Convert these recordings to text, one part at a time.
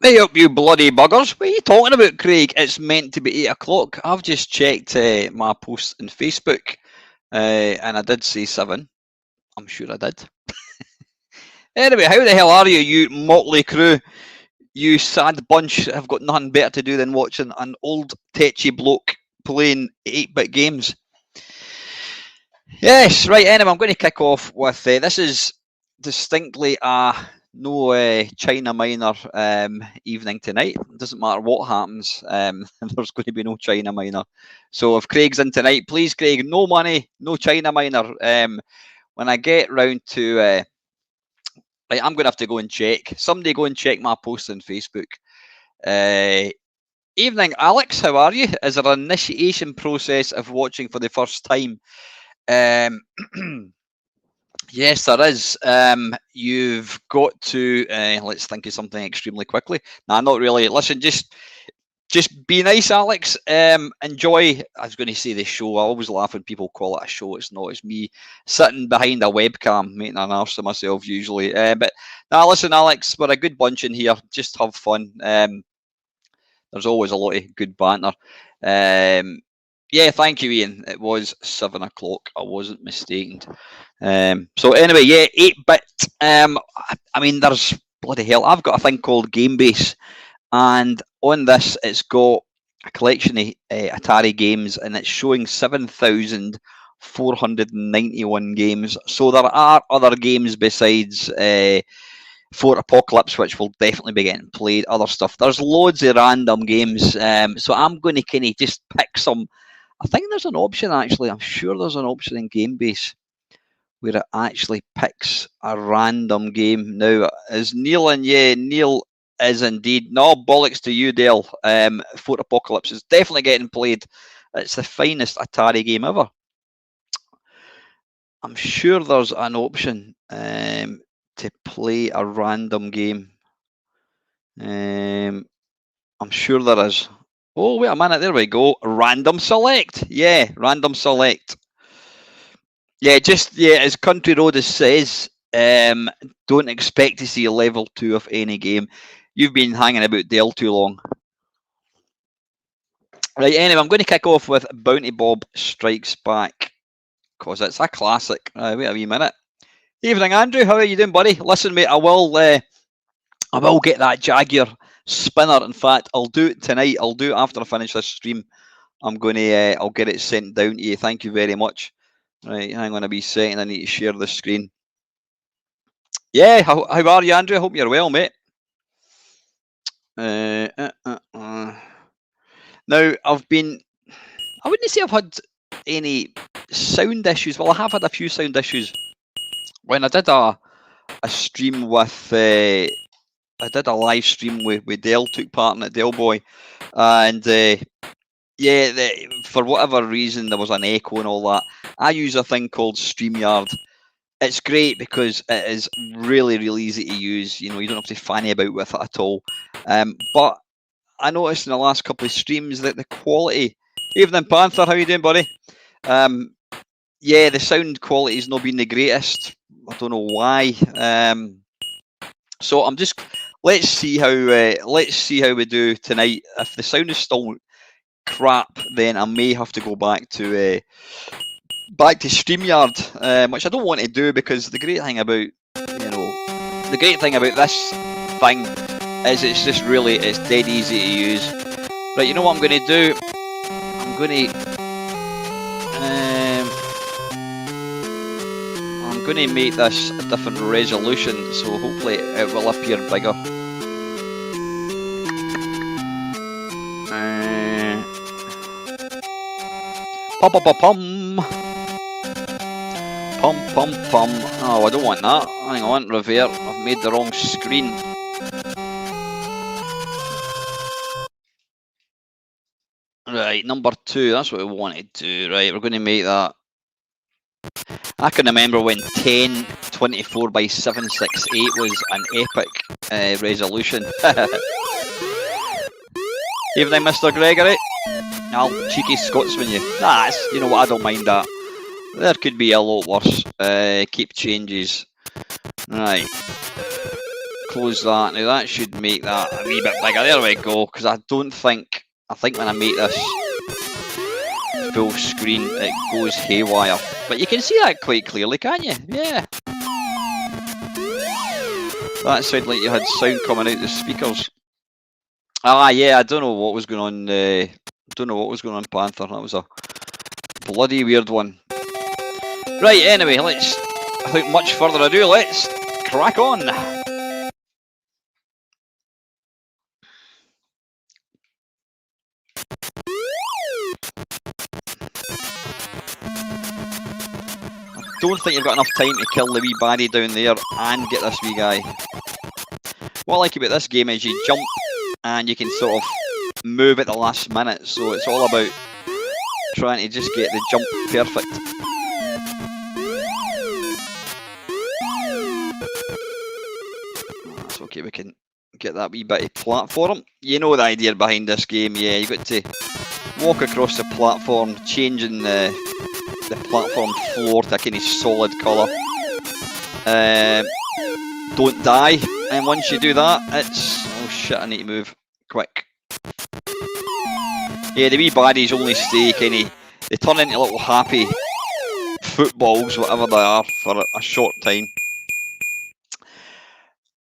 Hey up, you bloody buggers. What are you talking about, Craig? It's meant to be 8 o'clock. I've just checked my post on Facebook and I did say 7. I'm sure I did. Anyway, how the hell are you, you motley crew? You sad bunch have got nothing better to do than watching an old tetchy bloke playing 8-bit games. Yes, right, anyway, I'm going to kick off with this is distinctly no China Minor evening tonight. It doesn't matter what happens, there's going to be no China Minor. So if Craig's in tonight, please, Craig, no money, no China Minor. When I get round to, right, I'm going to have to go and check. Somebody go and check my post on Facebook. Evening, Alex, how are you? Is there an initiation process of watching for the first time? Yes, there is. You've got to let's think of something extremely quickly. Nah, not really. Listen, just be nice, Alex. Enjoy. I was going to say the show. I always laugh when people call it a show. It's not. It's me sitting behind a webcam making an arse of myself usually. But now, listen, Alex, we're a good bunch in here. Just have fun. There's always a lot of good banter. Yeah, thank you, Ian. It was 7 o'clock. I wasn't mistaken. So anyway, yeah, 8-bit. I mean, there's bloody hell. I've got a thing called GameBase, and on this, it's got a collection of Atari games, and it's showing 7,491 games. So there are other games besides Fort Apocalypse, which will definitely be getting played. Other stuff. There's loads of random games. So I'm going to kind of just pick some. I think there's an option actually. I'm sure there's an option in GameBase where it actually picks a random game. Now, is Neil in? Yeah, Neil is indeed. No, bollocks to you, Dale. Fort Apocalypse is definitely getting played. It's the finest Atari game ever. I'm sure there's an option to play a random game. I'm sure there is. Oh, wait a minute. There we go. Random select. Yeah, random select. Yeah, as Country Road says, don't expect to see a level 2 of any game. You've been hanging about Dell too long. Right, anyway, I'm going to kick off with Bounty Bob Strikes Back, because it's a classic. Wait a wee minute. Evening, Andrew. How are you doing, buddy? Listen, mate, I will get that Jaguar spinner. In fact, I'll do it tonight. I'll do it after I finish this stream. I'm going to, I'll get it sent down to you. Thank you very much. Right, hang on a wee second. I need to share the screen. Yeah, how are you, Andrew? I hope you're well, mate. Now, I wouldn't say I've had any sound issues. Well, I have had a few sound issues. When I did a stream with, I did a live stream with Dell, took part in it, Dell Boy, and yeah, for whatever reason, there was an echo and all that. I use a thing called StreamYard. It's great because it is really, really easy to use. You know, you don't have to fanny about with it at all. But I noticed in the last couple of streams that the quality... Evening, Panther. How you doing, buddy? Yeah, the sound quality has not been the greatest. I don't know why. So I'm just... Let's see how we do tonight. If the sound is still crap, then I may have to go back to StreamYard, which I don't want to do, because the great thing about this thing is it's dead easy to use. Right, you know what I'm going to do? I'm going to make this a different resolution, so hopefully it will appear bigger. Pum. Oh, I don't want that. Hang on, revert. I've made the wrong screen. Right, number 2. That's what we wanted to do. Right, we're going to make that. I can remember when 1024 by 768 was an epic resolution. Evening, Mr. Gregory. Cheeky Scotsman, you. You know what? I don't mind that. There could be a lot worse. Keep changes. Right. Close that. Now that should make that a wee bit bigger. There we go. Because I think when I make this full screen, it goes haywire. But you can see that quite clearly, can't you? Yeah. That sounded like you had sound coming out the speakers. Yeah. I don't know what was going on. Panther. That was a bloody weird one. Right, anyway, without much further ado, let's crack on. I don't think you've got enough time to kill the wee baddie down there and get this wee guy. What I like about this game is you jump and you can sort of move at the last minute, so it's all about trying to just get the jump perfect. That's okay, we can get that wee bit of platform. You know the idea behind this game, yeah, you've got to walk across the platform, changing the platform floor to a kind of solid colour. Don't die, and once you do that, it's... Oh shit, I need to move quick. Yeah, the wee baddies only stay they turn into little happy footballs, whatever they are, for a short time.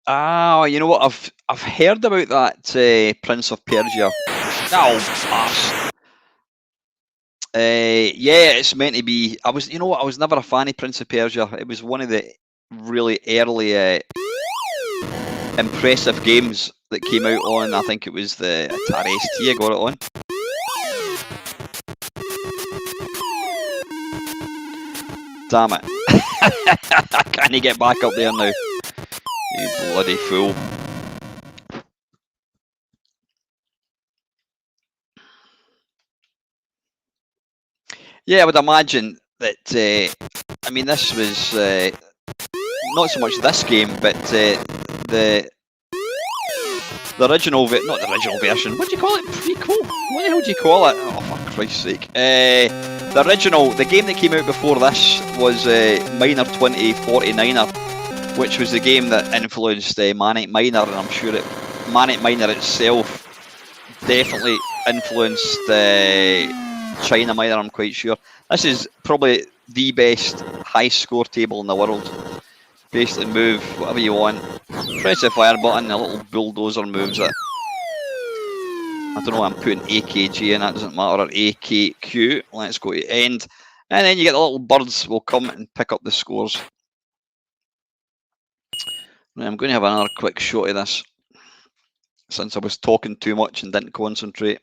You know what? I've heard about that Prince of Persia. Oh, yeah, it's meant to be. I was never a fan of Prince of Persia. It was one of the really early impressive games that came out on, I think it was the Atari ST I got it on. Damn it. I can't get back up there now. You bloody fool. Yeah, I would imagine that. I mean, this was not so much this game, but the original, not the original version. What do you call it? Prequel? What the hell do you call it? Oh, for Christ's sake! The original, the game that came out before this was Miner 2049er, which was the game that influenced Manic Miner, and I'm sure Manic Miner itself definitely influenced China Miner. I'm quite sure. This is probably the best high score table in the world. Basically, move whatever you want. Press the fire button, the little bulldozer moves it. I don't know why I'm putting AKG in, that doesn't matter, or AKQ. Let's go to end. And then you get the little birds will come and pick up the scores. Right, I'm going to have another quick shot of this, since I was talking too much and didn't concentrate.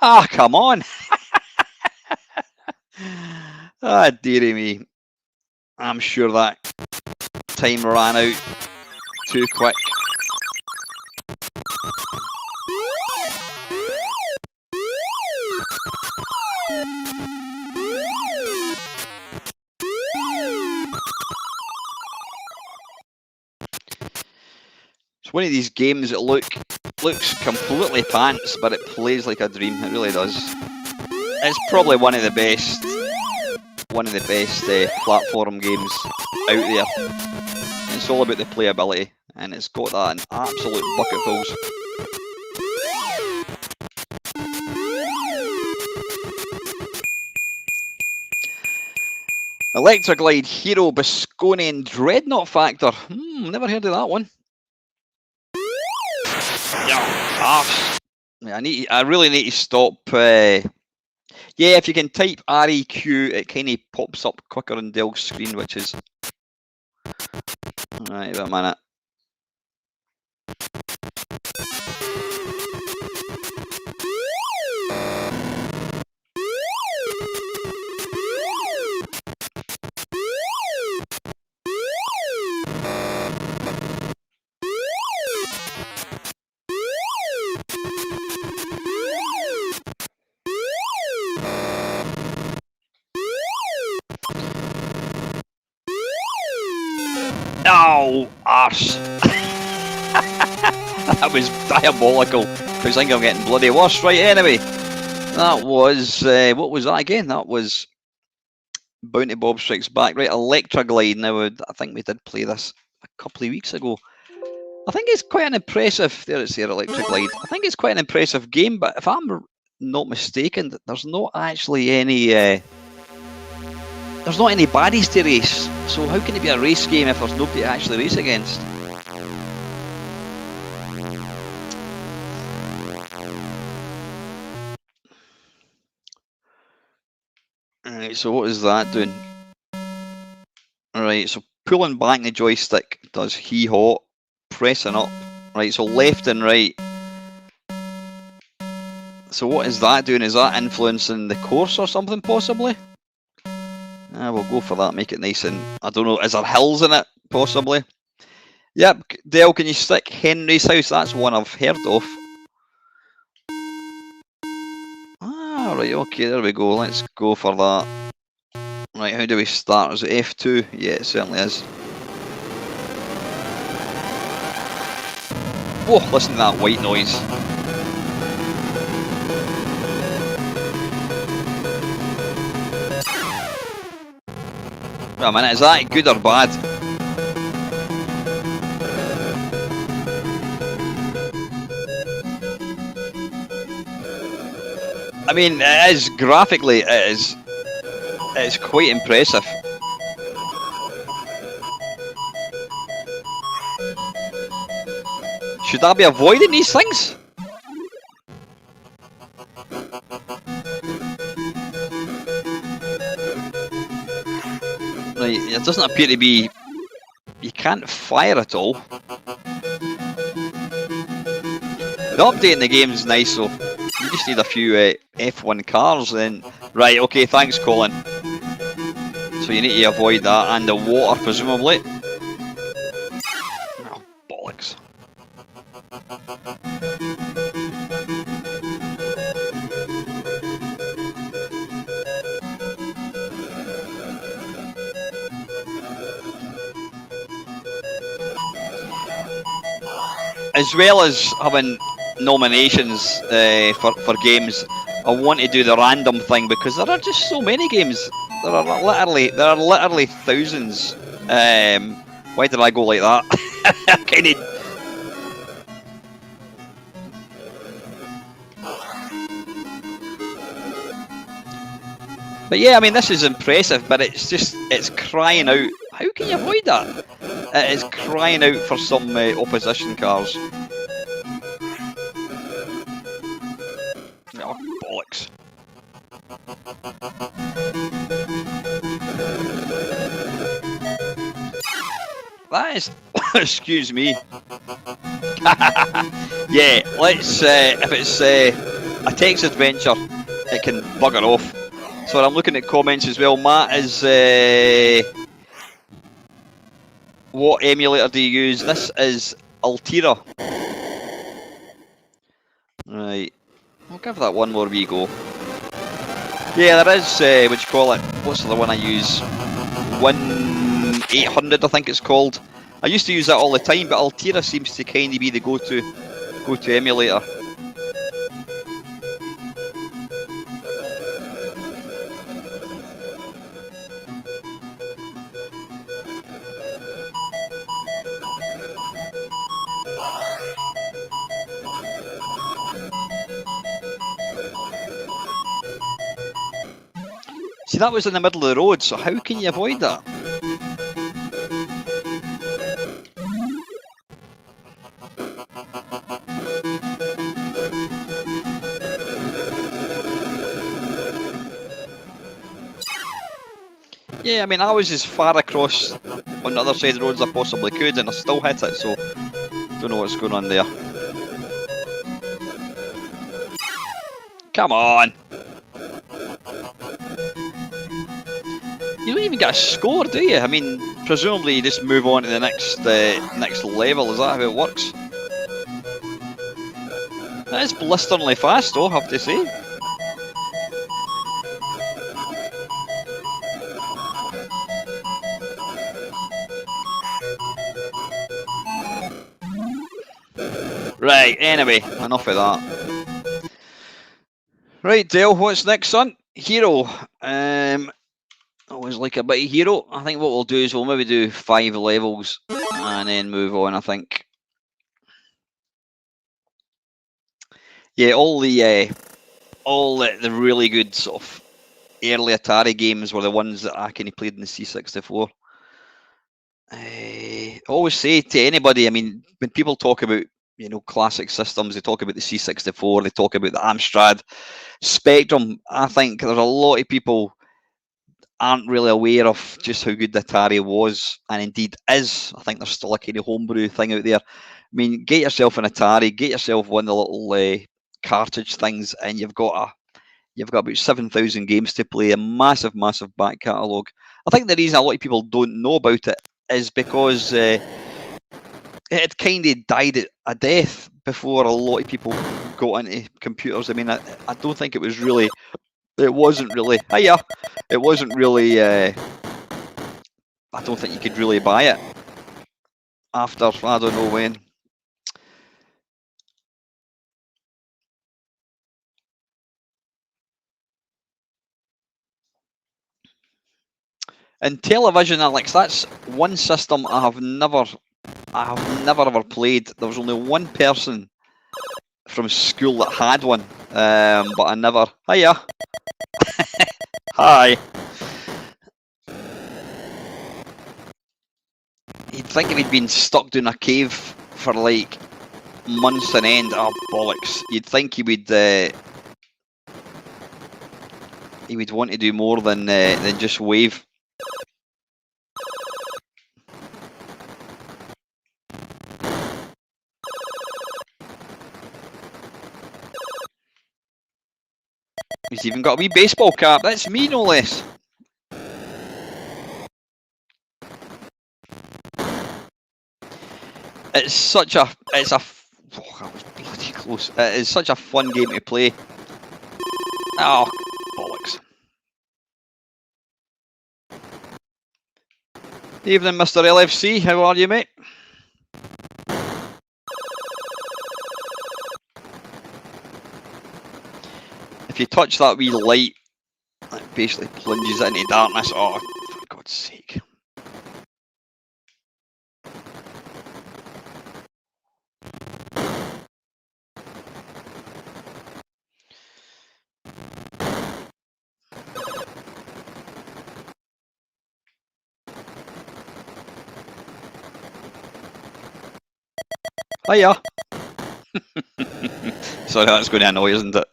Ah, come on! Ah, dearie me. I'm sure that time ran out too quick. It's one of these games that looks completely pants, but it plays like a dream. It really does. It's probably one of the best platform games out there. It's all about the playability, and it's got that in absolute bucketfuls. Electroglide Hero Bisconian Dreadnought Factor. Never heard of that one. Yeah, I really need to stop. Yeah, if you can type REQ, it kind of pops up quicker on Dell's screen, which is. Right, wait a minute. Oh, arse. That was diabolical. I think I'm getting bloody worse. Right, anyway. That was, what was that again? That was Bounty Bob Strikes Back. Right, Electroglide. Now, I think we did play this a couple of weeks ago. I think it's quite an impressive, there it's there, Electroglide. I think it's quite an impressive game, but if I'm not mistaken, there's not actually any, there's not any baddies to race. So how can it be a race game if there's nobody to actually race against? Alright, so what is that doing? Alright, so pulling back the joystick does hee-haw, pressing up. Right, so left and right. So what is that doing? Is that influencing the course or something, possibly? We'll go for that, make it nice and, I don't know, is there hills in it, possibly? Yep, Dell, can you stick Henry's House? That's one I've heard of. Ah, right, okay, there we go, let's go for that. Right, how do we start? Is it F2? Yeah, it certainly is. Whoa, listen to that white noise. Wait a minute, is that good or bad? I mean, it is graphically, it's quite impressive. Should I be avoiding these things? Right, it doesn't appear to be. You can't fire at all. The update in the game is nice, so you just need a few F1 cars then. Right, okay, thanks Colin. So you need to avoid that and the water, presumably. as well as having nominations for games, I want to do the random thing because there are just so many games. There are literally thousands. Why did I go like that? kind of. But yeah, I mean, this is impressive, but it's crying out. How can you avoid that? It is crying out for some opposition cars. Oh, bollocks. That is, excuse me. Yeah, let's, if it's a text adventure, it can bugger off. So I'm looking at comments as well. Matt is, what emulator do you use? This is Altira. Right, I'll give that one more wee go. Yeah, there is, what you call it? What's the one I use? 1800, I think it's called. I used to use that all the time, but Altira seems to kind of be the go-to emulator. See, that was in the middle of the road, so how can you avoid that? Yeah, I mean, I was as far across on the other side of the road as I possibly could, and I still hit it, so don't know what's going on there. Come on! You don't even get a score, do you? I mean, presumably you just move on to the next level. Is that how it works? That is blisteringly fast, though, I have to say. Right, anyway, enough of that. Right, Dale, what's next, son? Hero. Always like a bit of Hero. I think what we'll do is we'll maybe do 5 levels and then move on, I think. Yeah, all the really good sort of early Atari games were the ones that I kind of played in the C64. I always say to anybody, I mean, when people talk about, you know, classic systems, they talk about the C64, they talk about the Amstrad, Spectrum. I think there's a lot of people aren't really aware of just how good the Atari was, and indeed is. I think there's still a kind of homebrew thing out there. I mean, get yourself an Atari, get yourself one of the little cartridge things, and you've got about 7,000 games to play, a massive back catalogue. I think the reason a lot of people don't know about it is because it had kind of died a death before a lot of people got into computers. I mean, I don't think it wasn't really, it wasn't really, I don't think you could really buy it after, I don't know when. And television, Alex, that's one system I have never ever played. There was only one person from school that had one, but I never. Hiya. Hi. You'd think if he'd been stuck in a cave for like months on end, oh bollocks! You'd think he would want to do more than just wave. He's even got a wee baseball cap. That's me, no less. It's oh, that was bloody close. It is such a fun game to play. Oh, bollocks. Evening, Mr. LFC. How are you, mate? if you touch that wee light, it basically plunges into darkness. Oh, for God's sake. Hiya. Sorry, that's going to annoy, isn't it?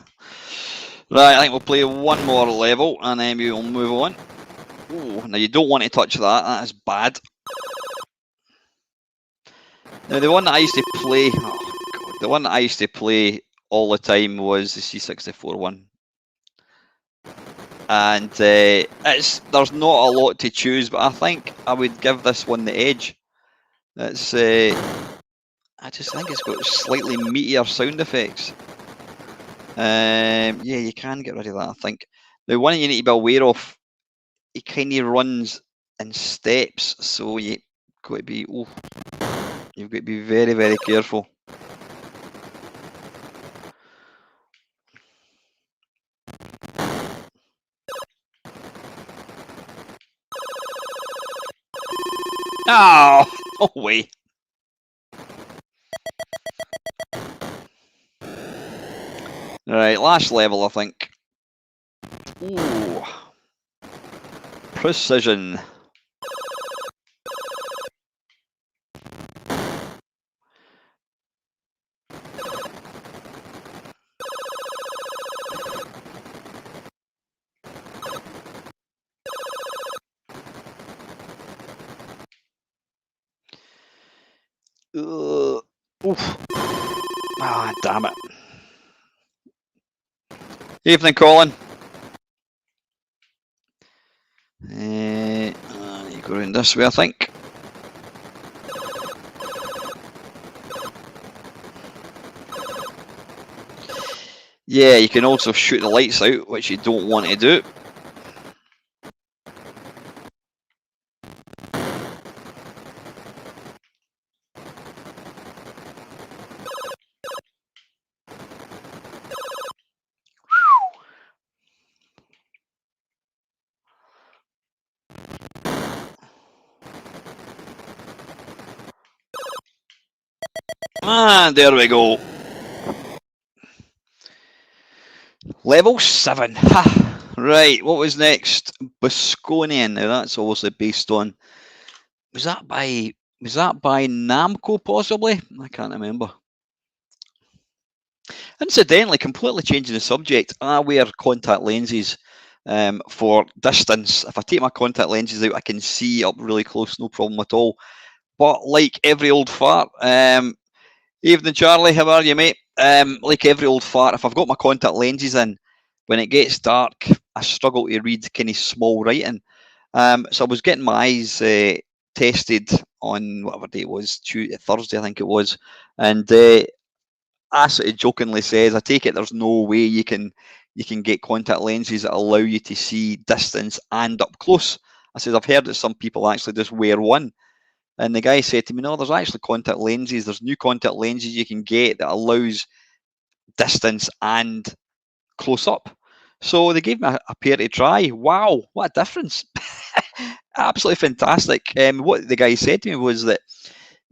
Right, I think we'll play one more level and then we will move on. Oh, now you don't want to touch that. That is bad. Now the one that I used to play, oh God, the one that I used to play all the time was the C64 one, and there's not a lot to choose, but I think I would give this one the edge. It's I just think it's got slightly meatier sound effects. Yeah, you can get rid of that, I think. The one you need to be aware of, he kind of runs in steps, so you've got to be very, very careful. Oh, no way. Right, last level, I think. Ooh. Precision. Oof. Ah, damn it. Evening, Colin. You go around this way, I think. Yeah, you can also shoot the lights out, which you don't want to do. And there we go. Level 7. Ha. Right, what was next? Bosconian. Now that's obviously based on. Was that by Namco possibly? I can't remember. Incidentally, completely changing the subject, I wear contact lenses for distance. If I take my contact lenses out, I can see up really close, no problem at all. But like every old fart, evening Charlie, how are you, mate? Like every old fart, if I've got my contact lenses in, when it gets dark, I struggle to read kind of small writing. So I was getting my eyes tested on whatever day it was, Thursday I think it was, and I sort of jokingly says, I take it there's no way you can get contact lenses that allow you to see distance and up close. I said, I've heard that some people actually just wear one. And the guy said to me, no, there's actually contact lenses. There's new contact lenses you can get that allows distance and close up. So they gave me a pair to try. Wow, what a difference. Absolutely fantastic. What the guy said to me was that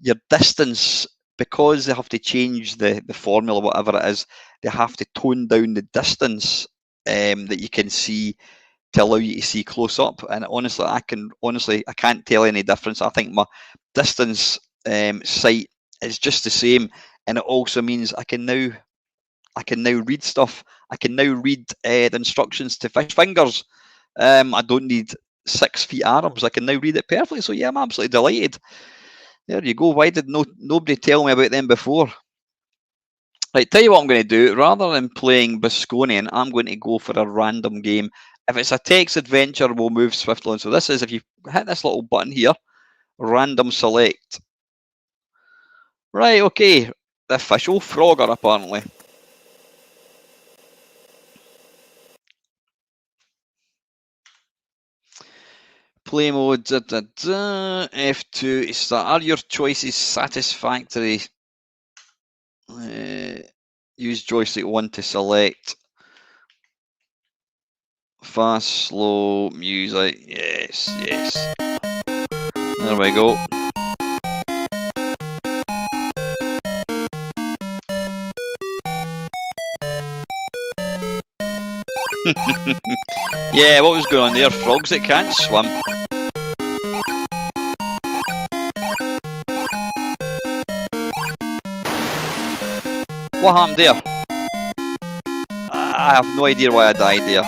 your distance, because they have to change the formula, whatever it is, they have to tone down the distance that you can see to allow you to see close up. And honestly, I can't tell any difference. I think my distance sight is just the same, and it also means I can now read stuff. I can now read the instructions to fish fingers. I don't need 6 feet arms. I can now read it perfectly. So yeah, I'm absolutely delighted. There you go. Why did nobody tell me about them before? Right, tell you what I'm going to do. Rather than playing Bosconian, I'm going to go for a random game. If it's a text adventure, we'll move swiftly on. So this is, if you hit this little button here, random select. Right, okay. The official Frogger, apparently. Play mode, F2 to start. Are your choices satisfactory? Use joystick 1 to select. Fast, slow music. Yes, yes. There we go. Yeah, what was going on there? Frogs that can't swim. What happened there? I have no idea why I died there.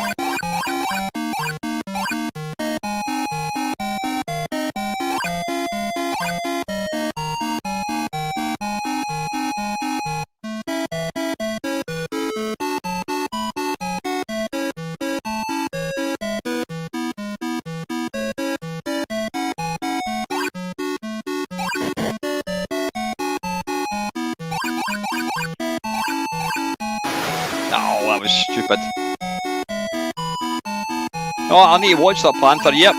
Oh, that was stupid. Oh, I need to watch that Panther. Yep,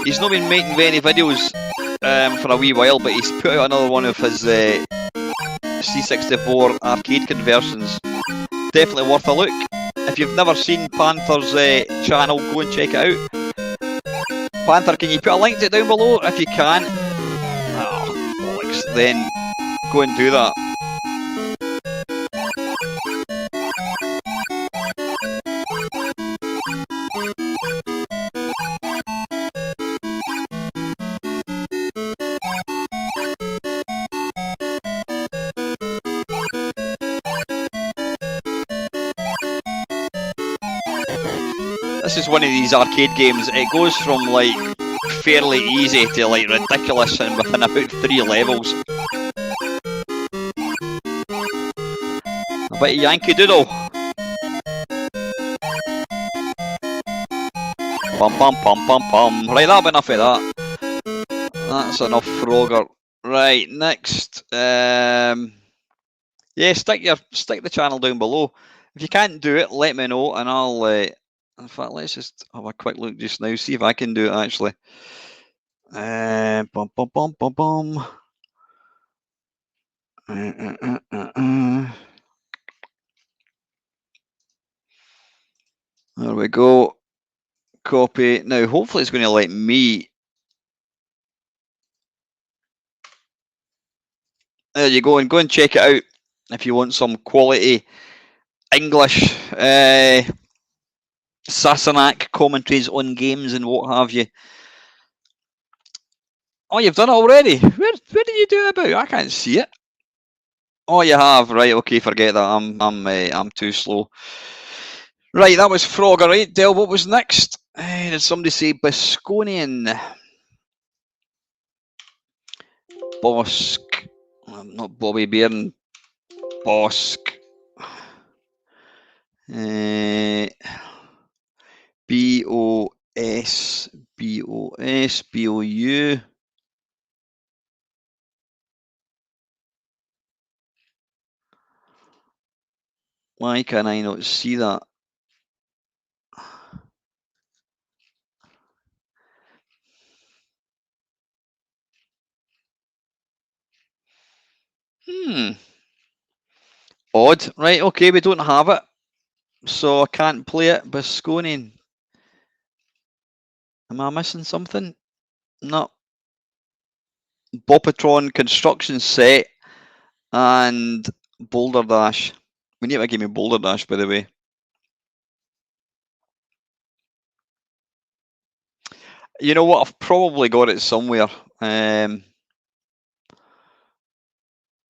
he's not been making many videos for a wee while, but he's put out another one of his C64 arcade conversions. Definitely worth a look. If you've never seen Panther's channel, go and check it out. Panther, can you put a link to it down below? If you can, then go and do that. This is one of these arcade games. It goes from like fairly easy to like ridiculous and within about 3 levels. A bit of Yankee Doodle. Pum pum pum pum pum. Right, that'll be enough of that. That's enough Frogger. Right, next. Yeah, stick the channel down below. If you can't do it, let me know and I'll in fact, let's just have a quick look just now, see if I can do it actually. Bum bum bum bum bum. There we go. Copy. Now, hopefully it's going to let me. There you go, and go and check it out if you want some quality English Sassenach commentaries on games and what have you. Oh, you've done it already. Where did you do it about? I can't see it. Oh, you have. Right. Okay. Forget that. I'm too slow. Right. That was Frogger. Right. Del. What was next? Did somebody say Bisconian? Bosk. Not Bobby Bearn. Bosk. B-O-S, B-O-S, B-O-U. Why can I not see that? Odd. Right, okay, we don't have it. So I can't play it. Bisconian. Am I missing something? No. Bopatron construction set and Boulder Dash. We need to give me Boulder Dash, by the way. You know what? I've probably got it somewhere.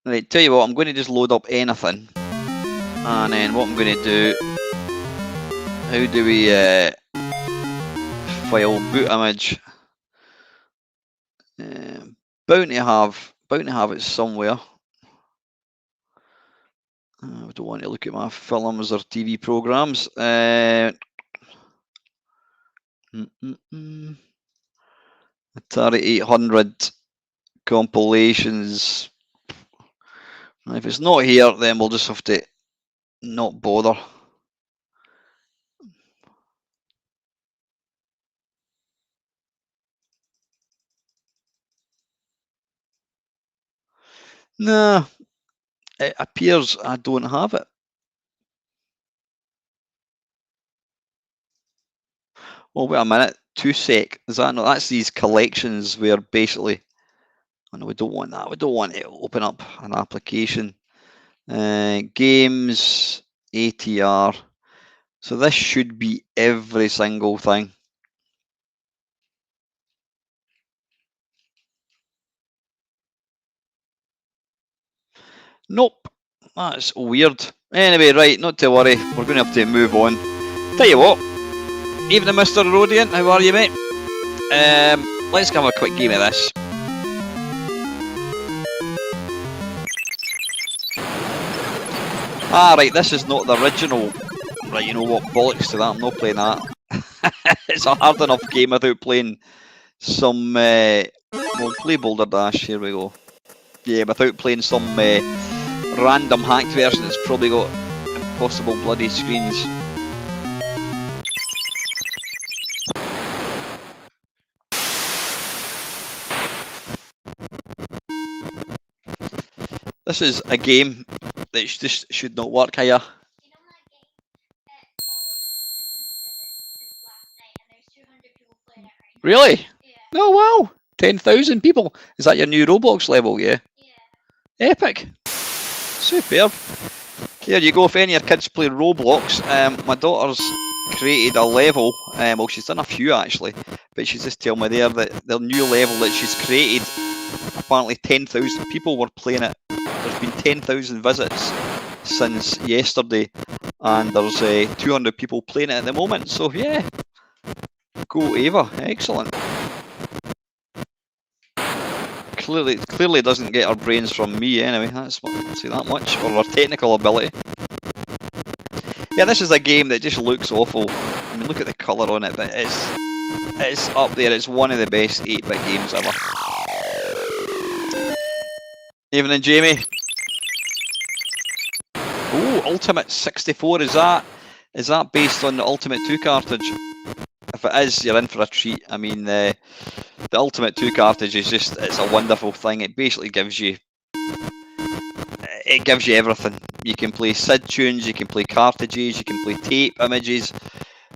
Right, tell you what, I'm going to just load up anything. And then what I'm going to do, how do we file boot image? Bound to have it somewhere. I don't want to look at my films or TV programs. Atari 800 compilations. If it's not here, then we'll just have to not bother. Nah, it appears I don't have it. Well, wait a minute. 2 sec. Is that not? That's these collections where basically. Oh no, we don't want that. We don't want to open up an application. Games, ATR. So this should be every single thing. Nope. That's weird. Anyway, right, not to worry. We're going to have to move on. Tell you what. Evening, Mr. Rodian. How are you, mate? Let's have a quick game of this. Right, this is not the original. Right, you know what? Bollocks to that. I'm not playing that. It's a hard enough game without playing some. We'll play Boulder Dash. Here we go. Yeah, without playing some random hacked version, it's probably got impossible bloody screens. This is a game that just should not work here. Really? Yeah. Oh wow! 10,000 people. Is that your new Roblox level? Yeah. Epic. Superb. Here you go. If any of your kids play Roblox, my daughter's created a level. Well, she's done a few actually, but she's just telling me there that the new level that she's created. Apparently, 10,000 people were playing it. There's been 10,000 visits since yesterday, and there's 200 people playing it at the moment. So yeah, go Ava. Excellent. Clearly doesn't get her brains from me anyway. That's I'll say that much, or her technical ability. Yeah, this is a game that just looks awful. I mean, look at the colour on it, but it's up there. It's one of the best 8-bit games ever. Evening, Jamie. Oh, Ultimate 64. Is that based on the Ultimate 2 cartridge? If it is, you're in for a treat. I mean, the Ultimate 2 cartridge is it's a wonderful thing. It basically gives you everything. You can play SID tunes, you can play cartridges, you can play tape images,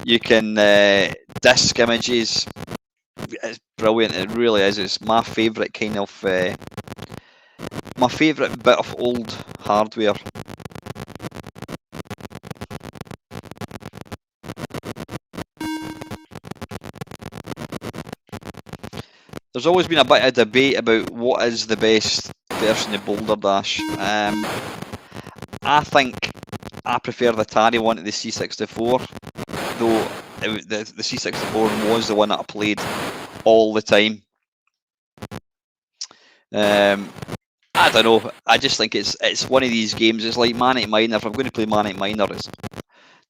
you can disc images. It's brilliant. It really is. It's my favourite kind of my favourite bit of old hardware. There's always been a bit of debate about what is the best version of Boulder Dash. I think I prefer the Atari one to the C64, though the C64 was the one that I played all the time. I don't know. I just think it's one of these games. It's like Manic Miner. If I'm going to play Manic Miner,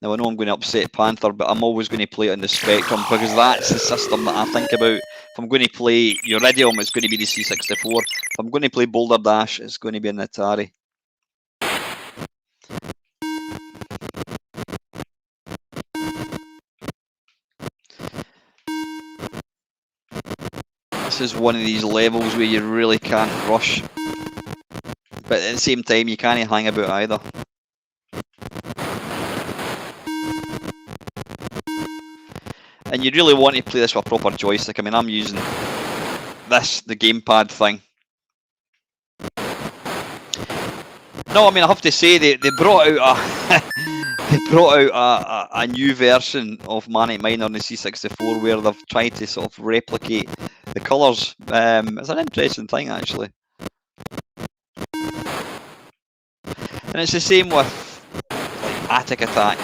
now I know I'm going to upset Panther, but I'm always going to play it on the Spectrum because that's the system that I think about. If I'm going to play Uridium, it's going to be the C64. If I'm going to play Boulder Dash, it's going to be an Atari. This is one of these levels where you really can't rush, but at the same time you can't hang about either. And you really want to play this with a proper joystick. I mean, I'm using the gamepad thing. No, I mean, I have to say they brought out a new version of Manic Miner on the C64 where they've tried to sort of replicate the colours. It's an interesting thing actually. And it's the same with like Attic Attack.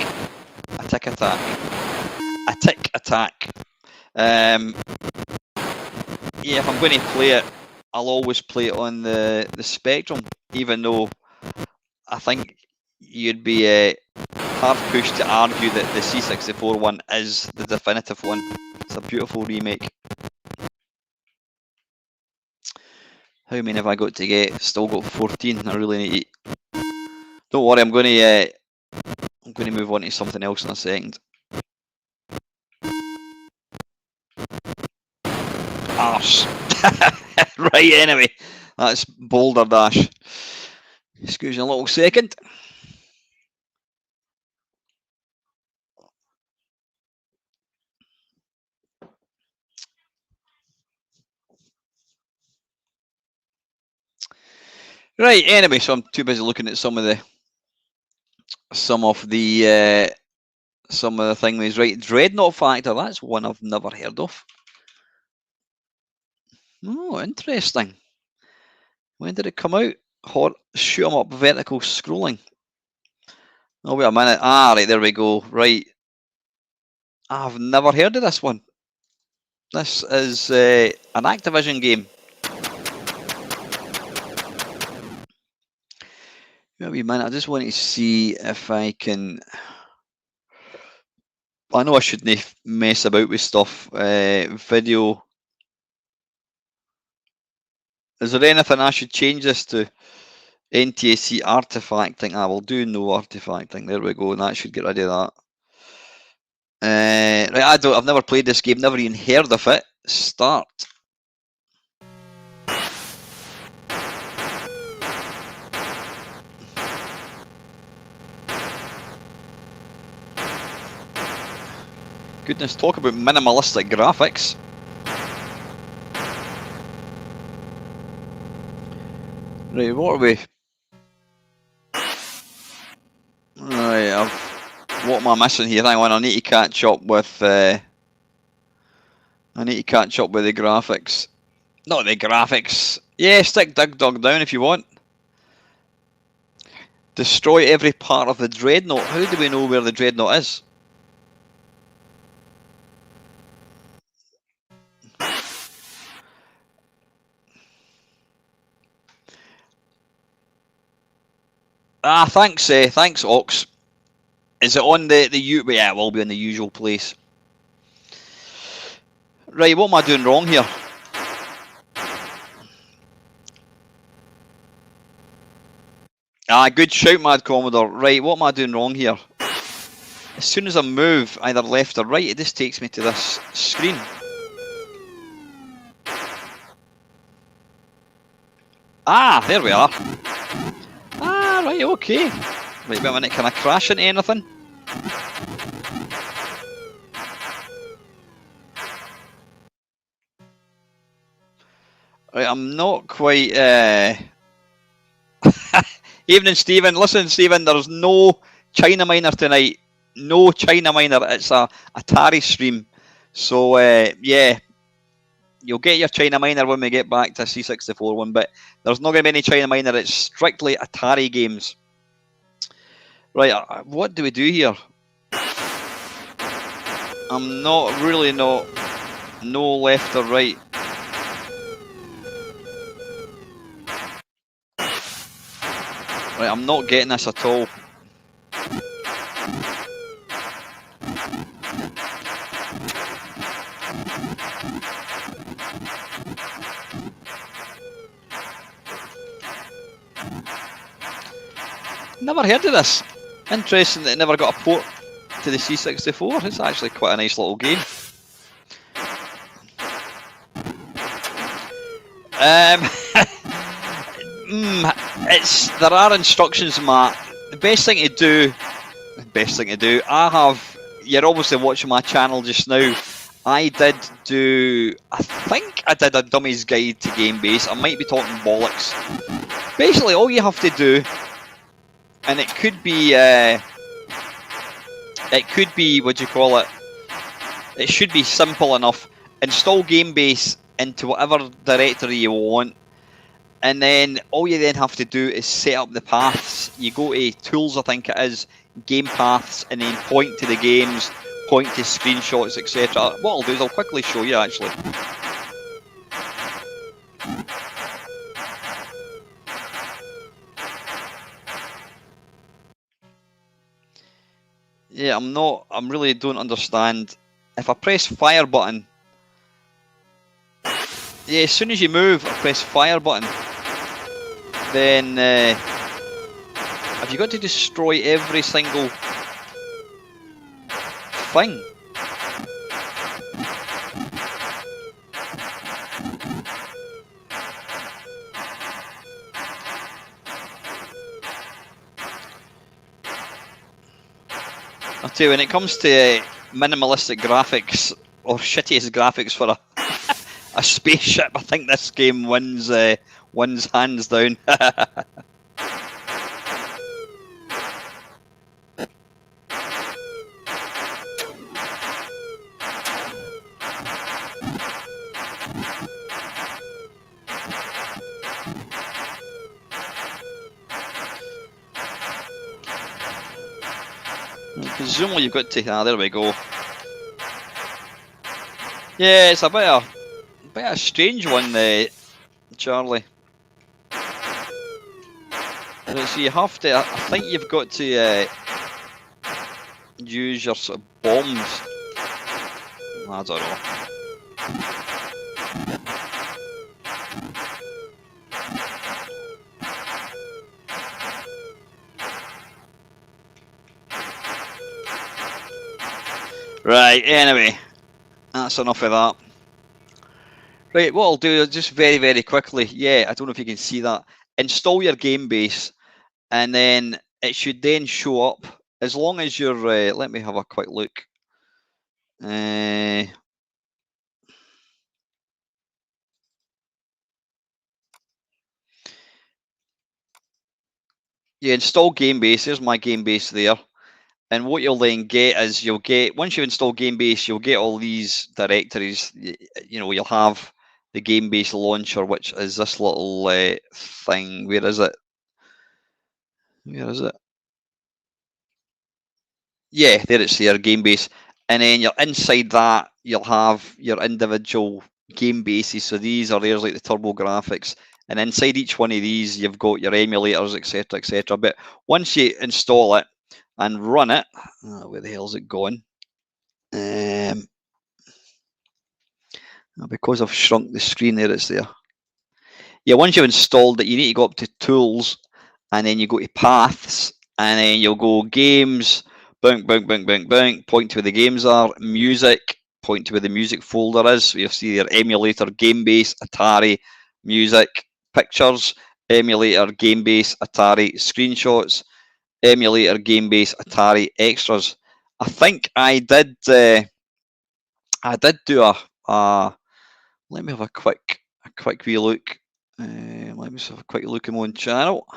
Yeah, if I'm going to play it, I'll always play it on the Spectrum, even though I think you'd be hard pushed to argue that the C64 one is the definitive one. It's a beautiful remake. How many have I got to get? Still got 14. I really need to eat. Don't worry, I'm going to move on to something else in a second. Arse. Right, anyway, that's Boulder Dash. Excuse me a little second. Right. Anyway, so I'm too busy looking at some of the things. Right. Dreadnought Factor. That's one I've never heard of. Oh, interesting. When did it come out? Shoot 'em up vertical scrolling. Oh, wait a minute. Ah, right, there we go. Right. I've never heard of this one. This is an Activision game. Wait a wee minute. I just want to see if I can. I know I shouldn't mess about with stuff. Video. Is there anything I should change this to? NTSC artifacting. I will do no artifacting. There we go. And that should get rid of that. Right, I've never played this game, never even heard of it. Start. Goodness, talk about minimalistic graphics. Right, what are we? Right, what am I missing here? Hang on, I need to catch up with. I need to catch up with the graphics. Not the graphics. Yeah, stick Dig Dug down if you want. Destroy every part of the Dreadnought. How do we know where the Dreadnought is? Ah, thanks, Ox. Is it on the yeah, it will be in the usual place. Right, what am I doing wrong here? Ah, good shout, Mad Commodore. Right, what am I doing wrong here? As soon as I move either left or right, it just takes me to this screen. Ah, there we are. Ah, right, okay. Wait a minute, can I crash into anything? Right, I'm not quite... Evening, Stephen. Listen, Stephen, there's no China Miner tonight. No China Miner. It's a Atari stream. So, yeah. You'll get your China Miner when we get back to C64 one, but there's not going to be any China Miner. It's strictly Atari games. Right, what do we do here? I'm not really no left or right. Right, I'm not getting this at all. Never heard of this. Interesting that it never got a port to the C64. It's actually quite a nice little game. There are instructions, Matt. The best thing to do. You're obviously watching my channel just now. I think I did a dummy's guide to game base. I might be talking bollocks. Basically, all you have to do, and it could be, what do you call it? It should be simple enough. Install game base into whatever directory you want. And then all you then have to do is set up the paths. You go to tools, I think it is, game paths, and then point to the games, point to screenshots, etc. What I'll do is I'll quickly show you actually. Yeah, I really don't understand. If I press fire button, yeah, as soon as you move, I press fire button. Then, have you got to destroy every single thing? I'll tell you, when it comes to minimalistic graphics, or shittiest graphics for a spaceship. I think this game wins hands down. Presumably you've got to. There we go. Yeah, it's a bit of a strange one, Charlie. So you have to. I think you've got to use your sort of bombs. I don't know. Right. Anyway, that's enough of that. Right, what I'll do just very, very quickly. Yeah, I don't know if you can see that. Install your game base, and then it should then show up as long as you're. Let me have a quick look. You install game base. There's my game base there. And what you'll then get is once you install game base, you'll get all these directories. You'll have the game base launcher, which is this little thing. Where is it? Where is it? Yeah, there it's there, game base. And then you're inside that, you'll have your individual game bases. So there's like the turbo graphics. And inside each one of these, you've got your emulators, etc., etc. But once you install it and run it, where the hell's it gone? Because I've shrunk the screen there, it's there. Yeah, once you've installed it, you need to go up to Tools, and then you go to Paths, and then you'll go Games, point to where the games are, Music, point to where the music folder is. So you'll see your emulator, Game Base, Atari, Music, Pictures, Emulator, Game Base, Atari, Screenshots, Emulator, Game Base, Atari, Extras. I think I did do a let me have a quick wee look. Let me just have a quick look in my own channel.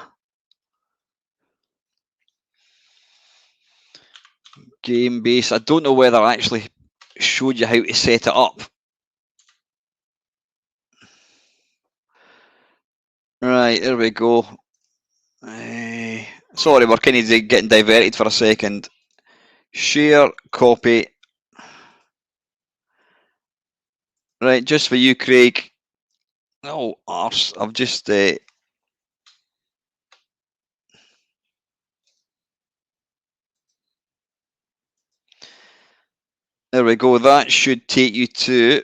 Game base. I don't know whether I actually showed you how to set it up. Right, there we go. Sorry, we're kind of getting diverted for a second. Share, copy. Right, just for you, Craig. Oh, arse. I've just... there we go. That should take you to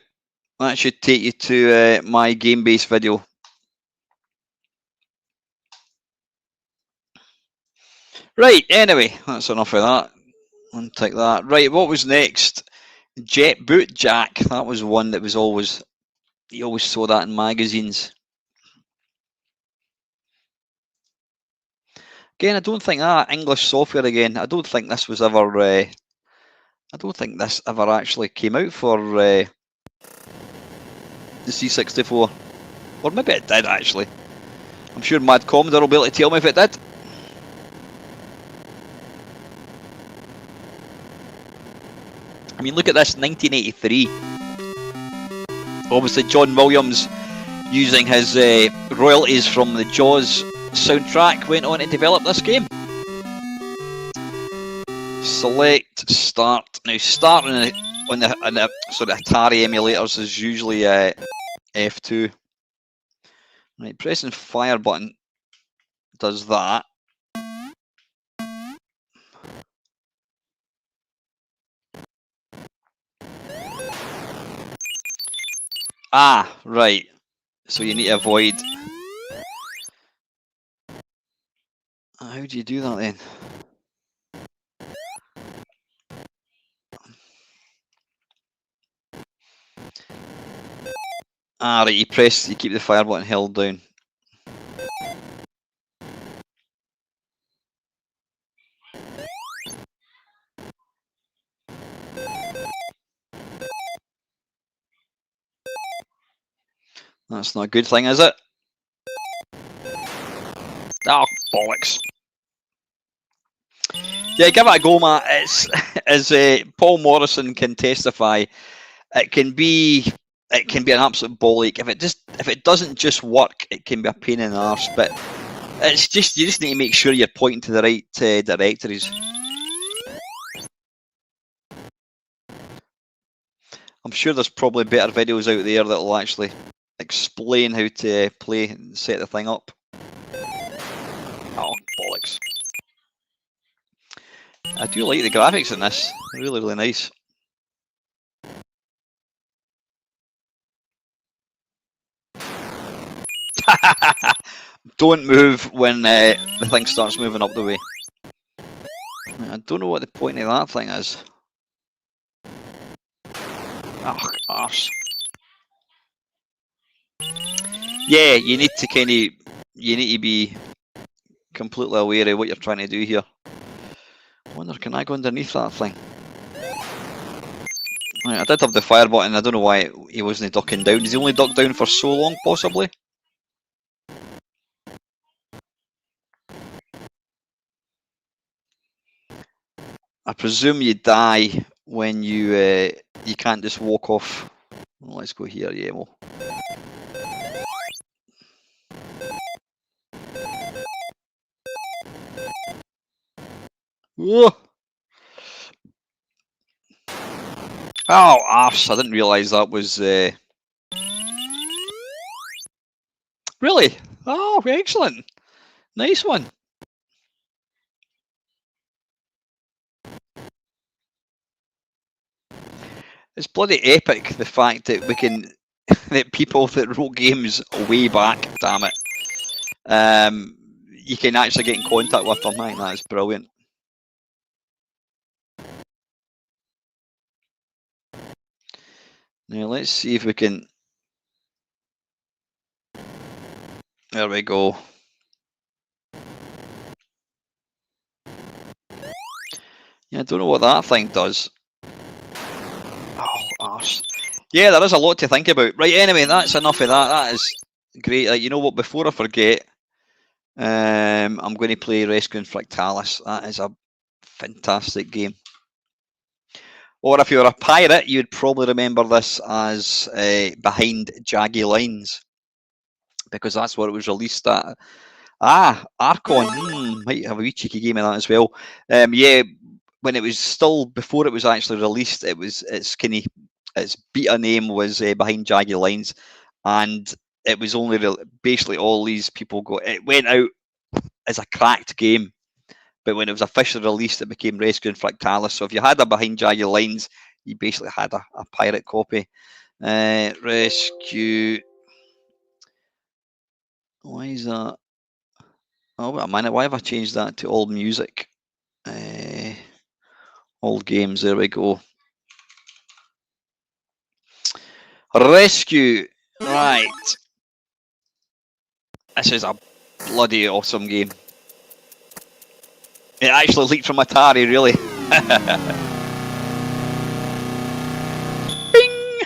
my game base video. Right, anyway, that's enough of that. Untick that. Right, what was next? Jet Boot Jack. That was one that was always, you always saw that in magazines. Again, I don't think English software again. I don't think this was ever. I don't think this ever actually came out for the C64, or maybe it did actually. I'm sure Mad Commodore will be able to tell me if it did. I mean, look at this, 1983. Obviously, John Williams, using his royalties from the Jaws soundtrack, went on to develop this game. Select start. Now, starting on the sort of Atari emulators is usually F2. Right, pressing fire button does that. Ah, right. So you need to avoid. How do you do that then? Ah, right. You keep the fire button held down. That's not a good thing, is it? Oh, bollocks. Yeah, give it a go, Matt. It's, as Paul Morrison can testify, it can be an absolute bollock. If it doesn't just work, it can be a pain in the arse. But it's just, you just need to make sure you're pointing to the right directories. I'm sure there's probably better videos out there that will actually explain how to play and set the thing up. Oh, bollocks. I do like the graphics in this. Really, really nice. Don't move when the thing starts moving up the way. I don't know what the point of that thing is. Oh, arse. Yeah, you need to be completely aware of what you're trying to do here. I wonder, can I go underneath that thing? Right, I did have the fire button. I don't know why he wasn't ducking down. Does he only duck down for so long, possibly? I presume you die when you can't just walk off. Well, let's go here, yeah. Well. Whoa! Oh, arse! I didn't realise that was really. Oh, excellent! Nice one. It's bloody epic, the fact that we can, that people that wrote games way back, damn it, you can actually get in contact with them. I think that is brilliant. Now let's see if we can. There we go. Yeah, I don't know what that thing does. Oh, arse. Yeah, there is a lot to think about. Right, anyway, that's enough of that. That is great. You know what, before I forget, I'm going to play Rescue Fractalis. That is a fantastic game. Or if you're a pirate, you'd probably remember this as Behind Jaggy Lines, because that's what it was released at. Ah, Archon, might have a wee cheeky game of that as well. Yeah, when it was still, before it was actually released, its beta name was Behind Jaggy Lines, and it was only basically all these people it went out as a cracked game, but when it was officially released, it became Rescue Fractalis. So if you had a Behind Jaggy Lines, you basically had a pirate copy. Rescue. Why is that? Oh, wait a minute. Why have I changed that to all music? All games. There we go. Rescue. Right. This is a bloody awesome game. It actually leaked from Atari, really. Bing!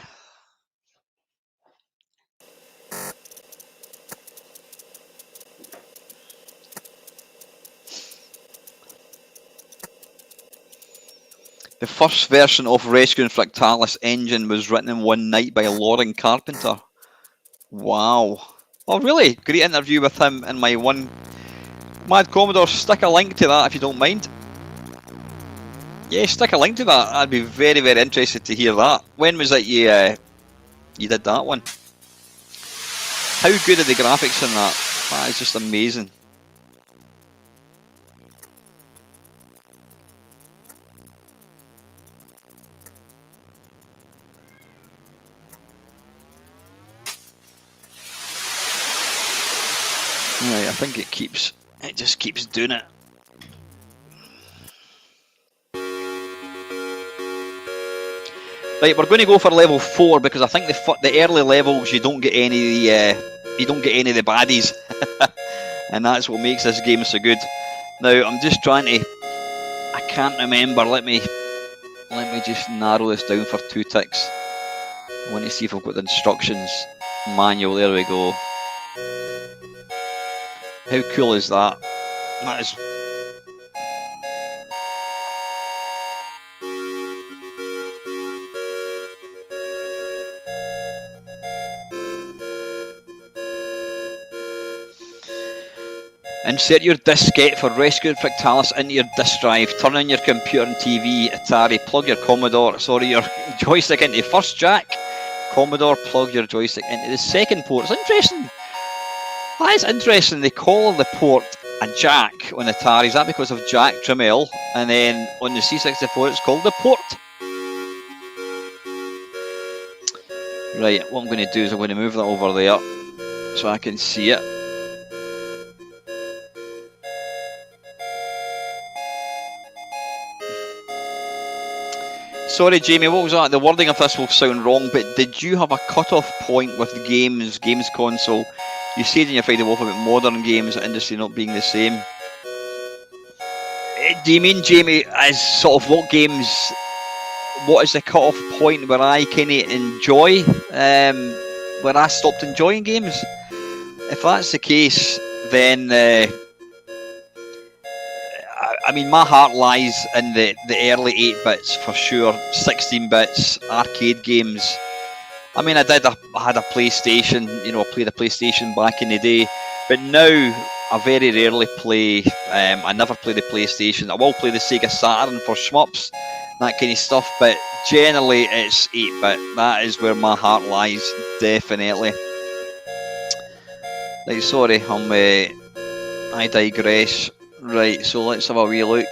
The first version of Rescue Fractalis engine was written in one night by Lauren Carpenter. Wow. Oh, really? Great interview with him in my one. Mad Commodore, stick a link to that if you don't mind. Yeah, stick a link to that. I'd be very, very interested to hear that. When was it you did that one? How good are the graphics in that? That is just amazing. Right, I think it just keeps doing it. Right, we're going to go for level 4 because I think the early levels you don't get any of the baddies, and that's what makes this game so good. Now I'm just trying to. I can't remember. Let me just narrow this down for 2 ticks. I want to see if I've got the instructions. Manual, there we go. How cool is that? That is... Insert your diskette for Rescued Fractalis into your disk drive. Turn on your computer and TV, Atari. Plug your your joystick into first jack. Commodore, plug your joystick into the second port. It's interesting. That is interesting. They call the port a jack on Atari. Is that because of Jack Tramiel? And then on the C64, it's called the port. Right, what I'm going to do is I'm going to move that over there so I can see it. Sorry, Jamie, what was that? The wording of this will sound wrong, but did you have a cut-off point with the games console? You said in your Friday Wolf about modern games, the industry not being the same. Do you mean, Jamie, as sort of what is the cut-off point where I kind of enjoy, where I stopped enjoying games? If that's the case, then I mean, my heart lies in the early 8-bits for sure, 16-bits, arcade games. I mean, I had a PlayStation, I played a PlayStation back in the day, but now I very rarely play, I never play the PlayStation. I will play the Sega Saturn for shmups, that kind of stuff, but generally it's 8-bit. That is where my heart lies, definitely. Right, sorry, I digress. Right, so let's have a wee look.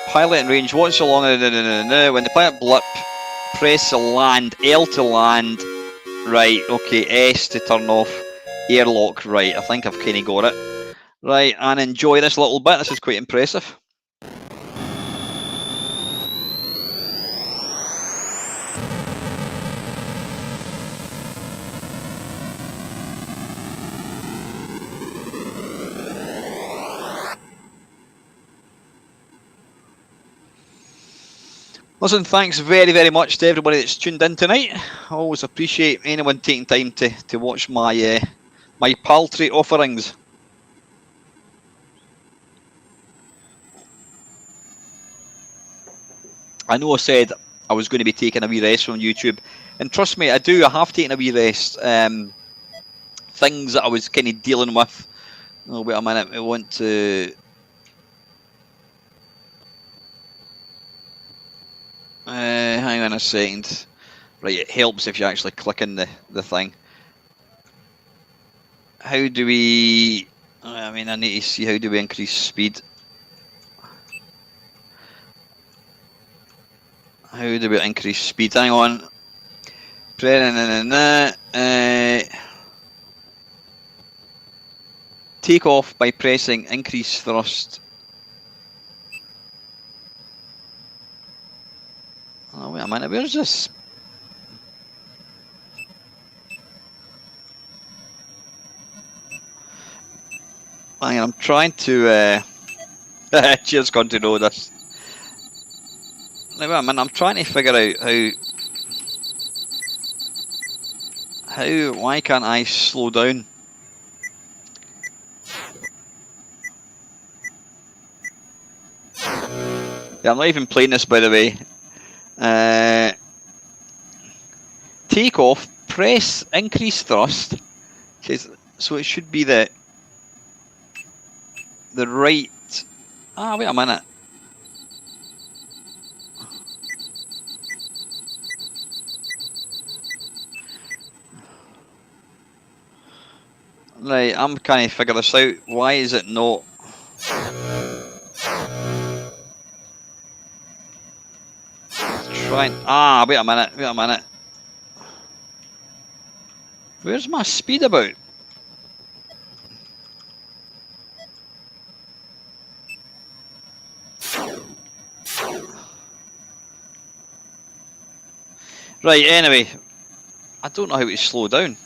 Pilot and range, what's so long? When the pilot blip, press the land, L to land. Right, okay, S to turn off, airlock, right, I think I've kind of got it. Right, and enjoy this little bit, this is quite impressive. Listen, thanks very, very much to everybody that's tuned in tonight. I always appreciate anyone taking time to watch my my paltry offerings. I know I said I was going to be taking a wee rest from YouTube, and trust me, I have taken a wee rest. Things that I was kind of dealing with. Oh, wait a minute, I want to... hang on a second. Right, it helps if you actually click in the thing. How do we... I mean, I need to see how do we increase speed. How do we increase speed? Hang on. Take off by pressing increase thrust. Oh, wait a minute, where's this? Hang on, I'm trying to... Cheers, gone to know this. Wait a minute, I'm trying to figure out why can't I slow down? Yeah, I'm not even playing this, by the way. Take off, press increase thrust. So it should be the right... Ah, wait a minute. Right, I'm trying to figure this out. Why is it not? Trying. Ah, wait a minute. Where's my speed about? Right, anyway. I don't know how to slow down.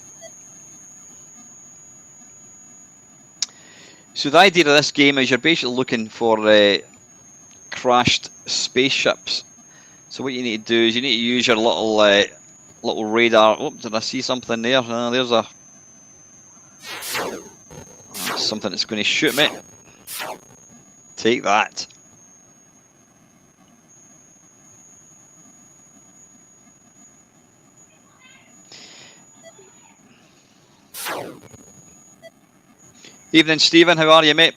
So the idea of this game is you're basically looking for crashed spaceships. So what you need to do is you need to use your little radar. Oh, did I see something there? There's something that's going to shoot me. Take that. Evening, Stephen. How are you, mate?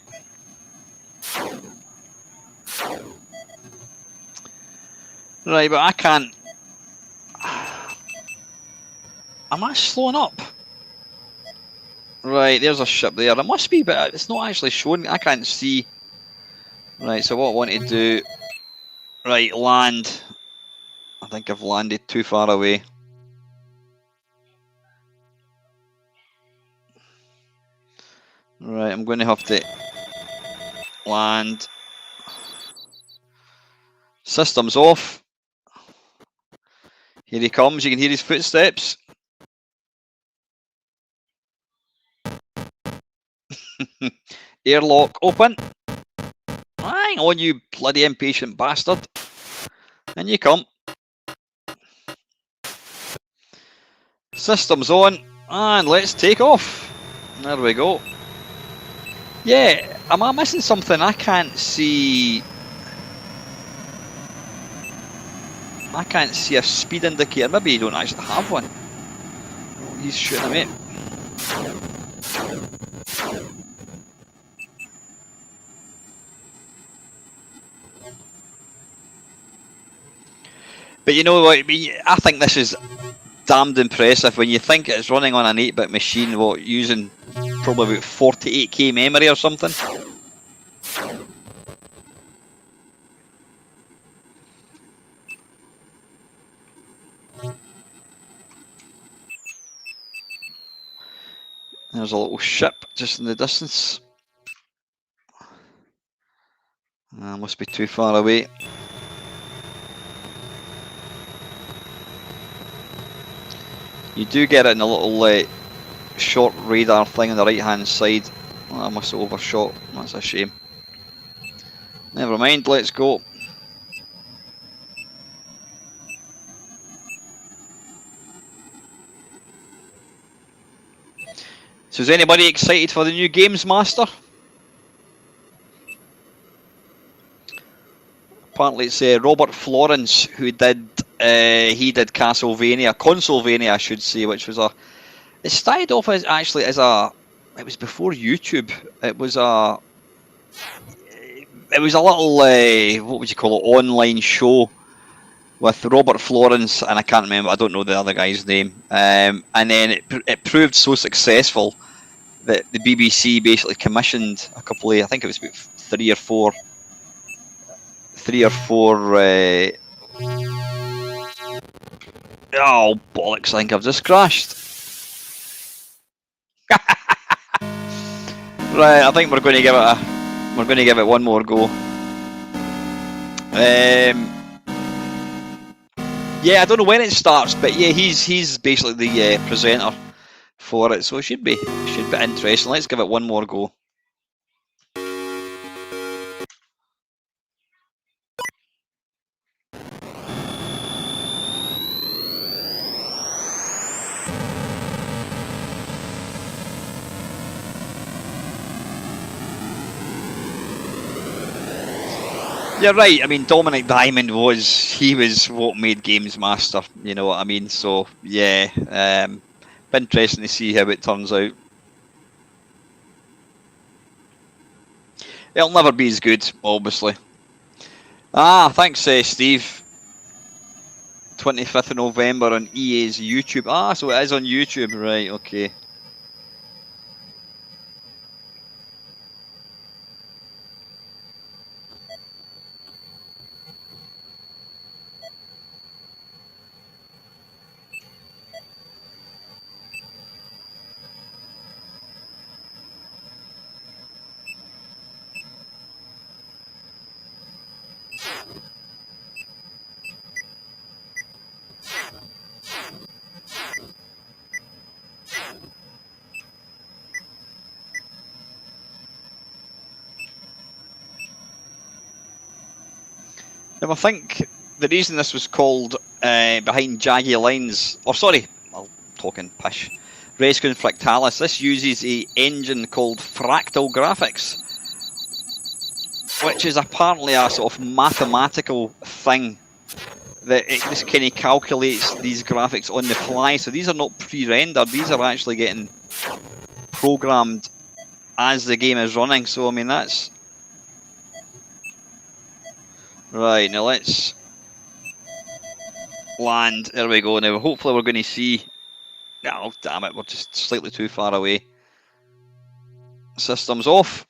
Right, but I can't. Am I slowing up? Right, there's a ship there. It must be, but it's not actually showing. I can't see. Right, so what I want to do. Right, land. I think I've landed too far away. Right, I'm going to have to land. System's off. Here he comes. You can hear his footsteps. Airlock open. Hang on, you bloody impatient bastard. In you come. System's on. And let's take off. There we go. Yeah, am I missing something? I can't see. I can't see a speed indicator. Maybe you don't actually have one. Oh, he's shooting at me. But you know what? I think this is damned impressive when you think it's running on an 8-bit machine, using probably about 48k memory or something. There's a little ship just in the distance. Must be too far away. You do get it in a little short radar thing on the right hand side. Oh, I must have overshot. That's a shame. Never mind, let's go. So is anybody excited for the new Games Master? Apparently it's Robert Florence who did Castlevania, Consolevania I should say, which was it started off as it was before YouTube. It was a little what would you call it, online show with Robert Florence, and I can't remember, I don't know the other guy's name, and then it proved so successful that the BBC basically commissioned a couple of, I think it was about three or four oh bollocks, I think I've just crashed. Right, I think we're going to give it one more go. Yeah, I don't know when it starts, but yeah, he's basically the presenter for it, so it should be interesting. Let's give it one more go. You're right. I mean, Dominic Diamond was what made Games Master. You know what I mean? So yeah, be interesting to see how it turns out. It'll never be as good, obviously. Thanks, Steve. 25th of November on EA's YouTube. So it is on YouTube, right? Okay. I think the reason this was called Behind Jaggy Lines, or sorry, I'm talking pish, Rescue Fractalis, this uses a engine called Fractal Graphics, which is apparently a sort of mathematical thing that it just kind of calculates these graphics on the fly. So these are not pre-rendered, these are actually getting programmed as the game is running. So I mean, that's right. Now let's land. There we go. Now hopefully we're going to see. Oh damn it, we're just slightly too far away. Systems off.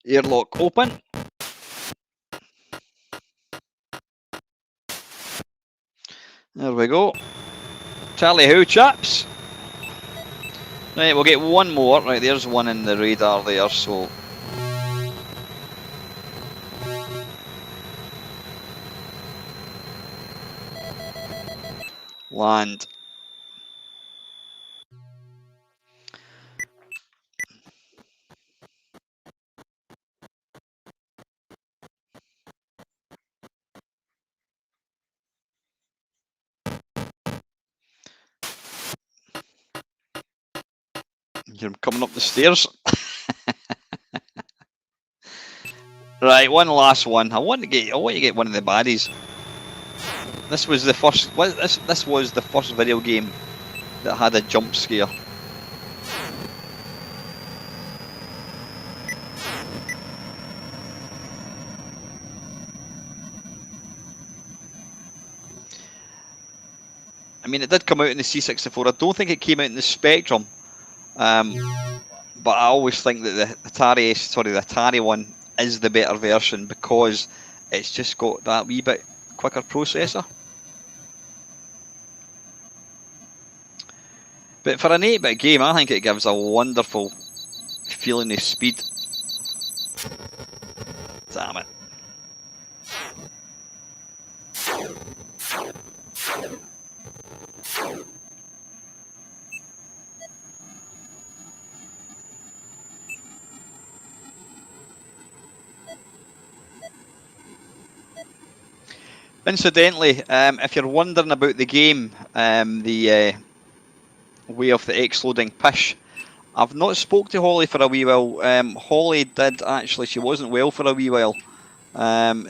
Airlock open. There we go. Tally ho, chaps. Right, we'll get one more. Right, there's one in the radar there, so land. You're coming up the stairs. Right, one last one. I want to get one of the baddies. This was the first. This was the first video game that had a jump scare. I mean, it did come out in the C64. I don't think it came out in the Spectrum. But I always think that the Atari one is the better version because it's just got that wee bit quicker processor. But for an 8-bit game, I think it gives a wonderful feeling of speed. Damn it. Incidentally, if you're wondering about the game, the way of the X-loading pish, I've not spoke to Holly for a wee while. Holly did actually, she wasn't well for a wee while.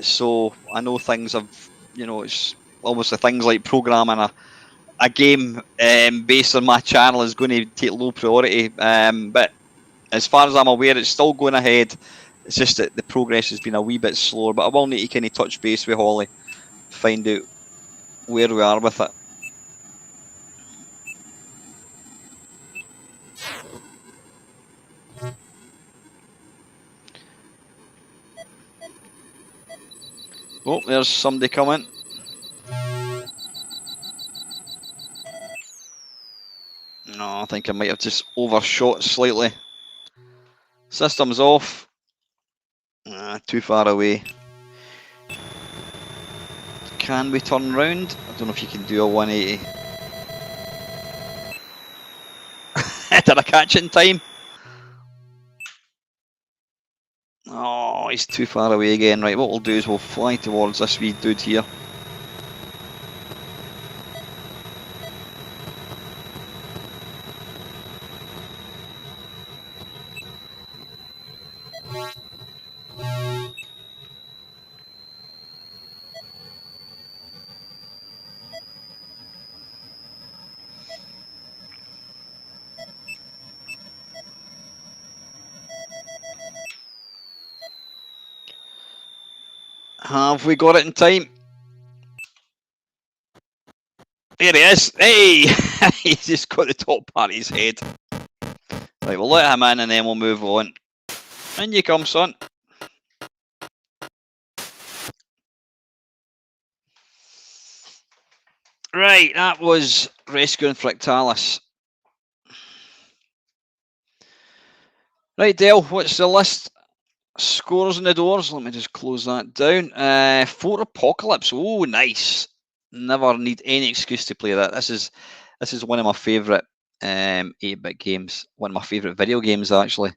So I know things have, it's obviously things like programming a game based on my channel is going to take low priority. But as far as I'm aware, it's still going ahead. It's just that the progress has been a wee bit slower. But I will need to kind of touch base with Holly, find out where we are with it. Oh, there's somebody coming. No, I think I might have just overshot slightly. System's off. Too far away. Can we turn round? I don't know if you can do a 180. Did I catch it in time? Oh, he's too far away again. Right, what we'll do is we'll fly towards this wee dude here. Have we got it in time? There he is. Hey! He's just got the top part of his head. Right, we'll let him in and then we'll move on. In you come, son. Right, that was Rescuing Fractalis. Right, Dale, what's the list? Scores in the doors. Let me just close that down. Fort Apocalypse. Oh, nice. Never need any excuse to play that. This is one of my favourite 8-bit games. One of my favourite video games, actually.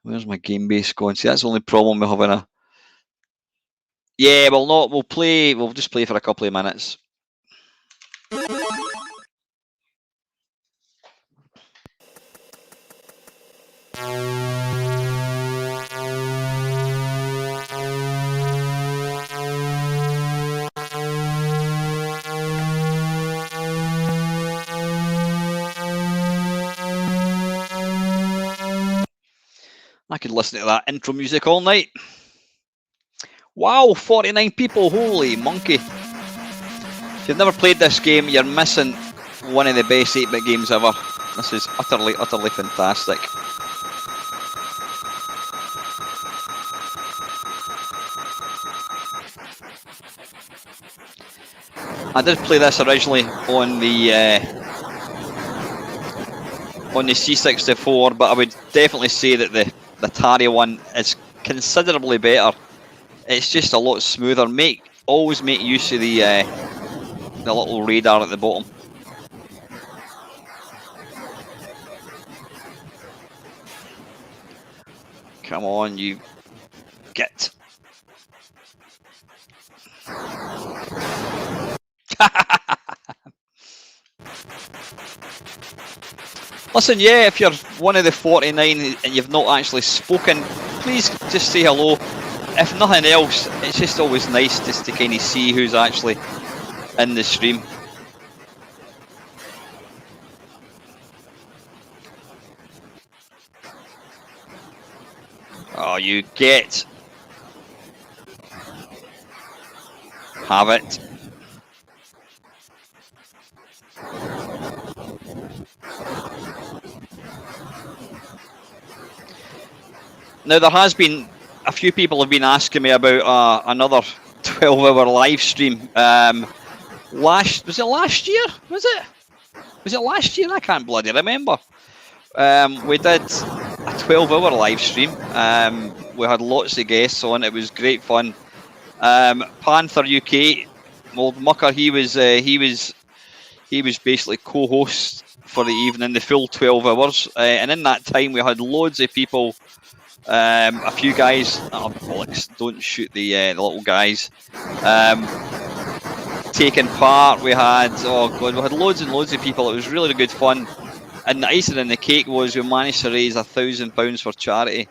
Where's my game base going? See, that's the only problem we're having a. Yeah, we'll not. We'll play. We'll just play for a couple of minutes. I could listen to that intro music all night. Wow, 49 people. Holy monkey. If you've never played this game, you're missing one of the best 8-bit games ever. This is utterly, utterly fantastic. I did play this originally on the C64, but I would definitely say that the Atari one is considerably better. It's just a lot smoother. Always make use of the little radar at the bottom. Come on, you git. Listen, yeah, if you're one of the 49 and you've not actually spoken, please just say hello. If nothing else, it's just always nice just to kind of see who's actually in the stream. Oh, you get. Have it. Now, there has been a few people have been asking me about another 12-hour live stream. Was it last year? Was it last year? I can't bloody remember. We did a 12-hour live stream. We had lots of guests on. It was great fun. Panther UK, old mucker, he was basically co-host for the evening, the full 12 hours. And in that time, we had loads of people. A few guys, oh bollocks, don't shoot the little guys, taking part. We had, oh god, we had loads and loads of people. It was really good fun. And the icing on the cake was we managed to raise £1,000 for charity.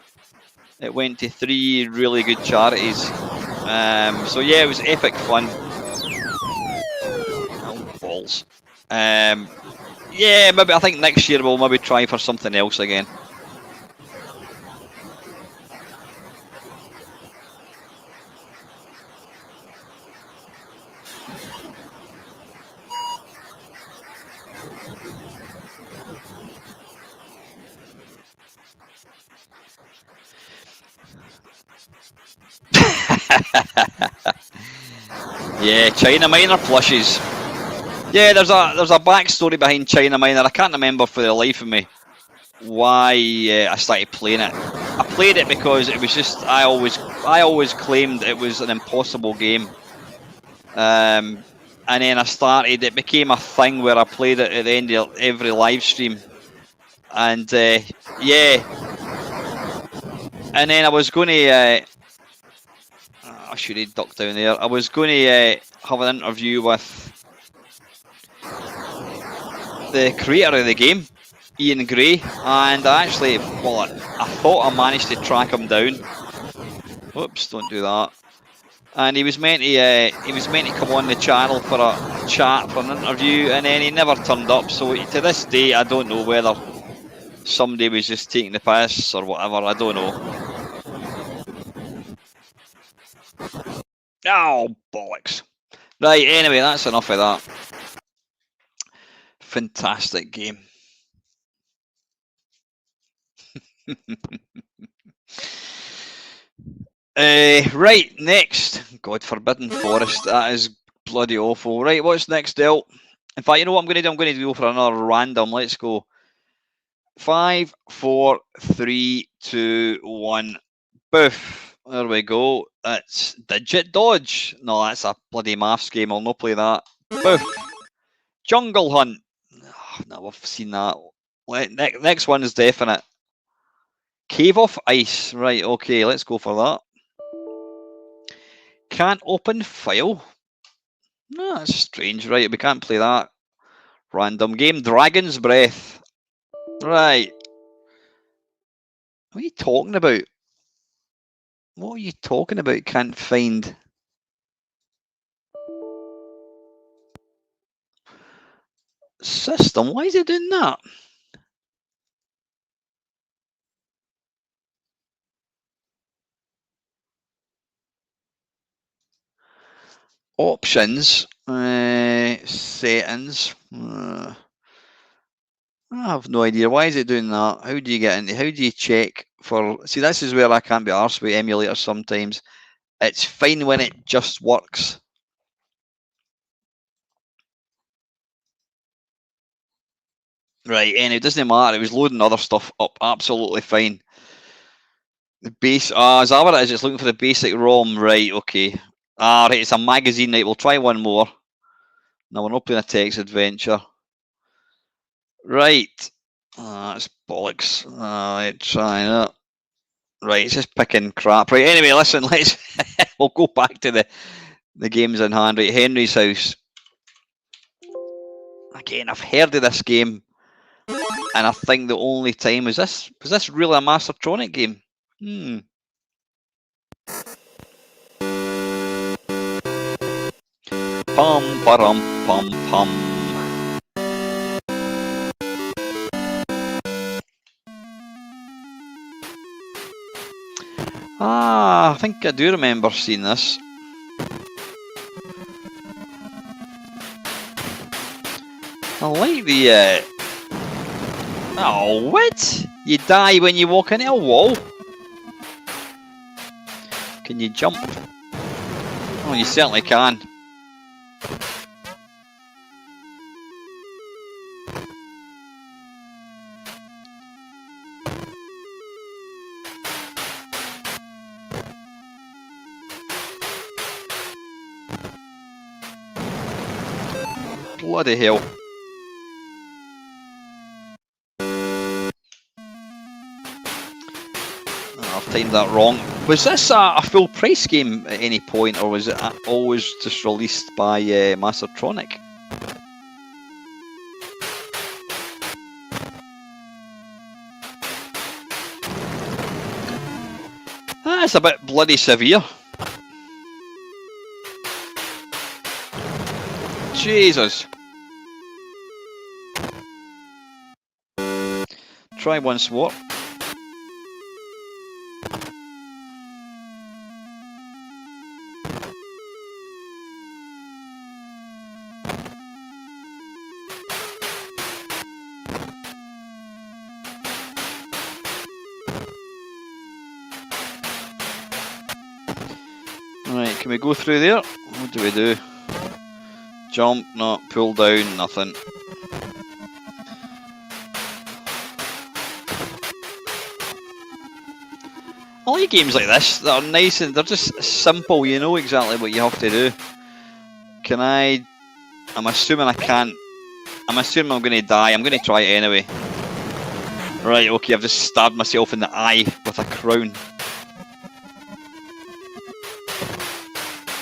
It went to 3 really good charities. So yeah, it was epic fun. Oh, balls. Yeah, maybe I think next year we'll maybe try for something else again. Yeah, China Miner plushies. Yeah, there's a backstory behind China Miner. I can't remember for the life of me why I started playing it. I played it because it was just I always claimed it was an impossible game. And then I started. It became a thing where I played it at the end of every live stream. And yeah, and then I was going to. I should have ducked down there. I was going to have an interview with the creator of the game, Ian Gray, and I actually, well, I thought I managed to track him down. Oops, don't do that. And he was meant to come on the channel for a chat, for an interview, and then he never turned up. So to this day, I don't know whether somebody was just taking the piss or whatever. I don't know. Oh, bollocks. Right, anyway, that's enough of that. Fantastic game. Right, next. God, Forbidden Forest. That is bloody awful. Right, what's next, Del? In fact, you know what I'm going to do? I'm going to go for another random. Let's go. 5, 4, 3, 2, 1. Boof. There we go. That's Digit Dodge. No, that's a bloody maths game. I'll not play that. Boof. Jungle Hunt. Oh, no, we've seen that. Next one is definite. Cave of Ice. Right, okay, let's go for that. Can't open file. No, that's strange. Right, we can't play that. Random game. Dragon's Breath. Right. What are you talking about? What are you talking about? Can't find. System. Why is it doing that? Options. Settings. I have no idea. Why is it doing that? How do you get into? How do you check for? See, this is where I can't be arsed with emulators sometimes. It's fine when it just works. Right, and it doesn't matter. It was loading other stuff up absolutely fine. The base, is that what it is? It's looking for the basic ROM. Right, okay. Right, it's a magazine. Right, we'll try one more. No, we're not playing a text adventure. Right. That's bollocks. Try that. Right, it's just picking crap. Right, anyway, listen, we'll go back to the games in hand. Right, Henry's House. Again, I've heard of this game, and I think the only time was this really a Mastertronic game? Pum parum pum pum. I think I do remember seeing this. I like the. Oh, what? You die when you walk into a wall? Can you jump? Oh, you certainly can. Bloody hell. I've timed that wrong. Was this a full price game at any point, or was it always just released by Mastertronic? That's a bit bloody severe. Jesus. Try once more. Right, can we go through there? What do we do? Jump, no. Pull down, nothing. I like games like this that are nice and they're just simple. You know exactly what you have to do. Can I? I'm assuming I can't. I'm assuming I'm going to die. I'm going to try it anyway. Right, okay, I've just stabbed myself in the eye with a crown.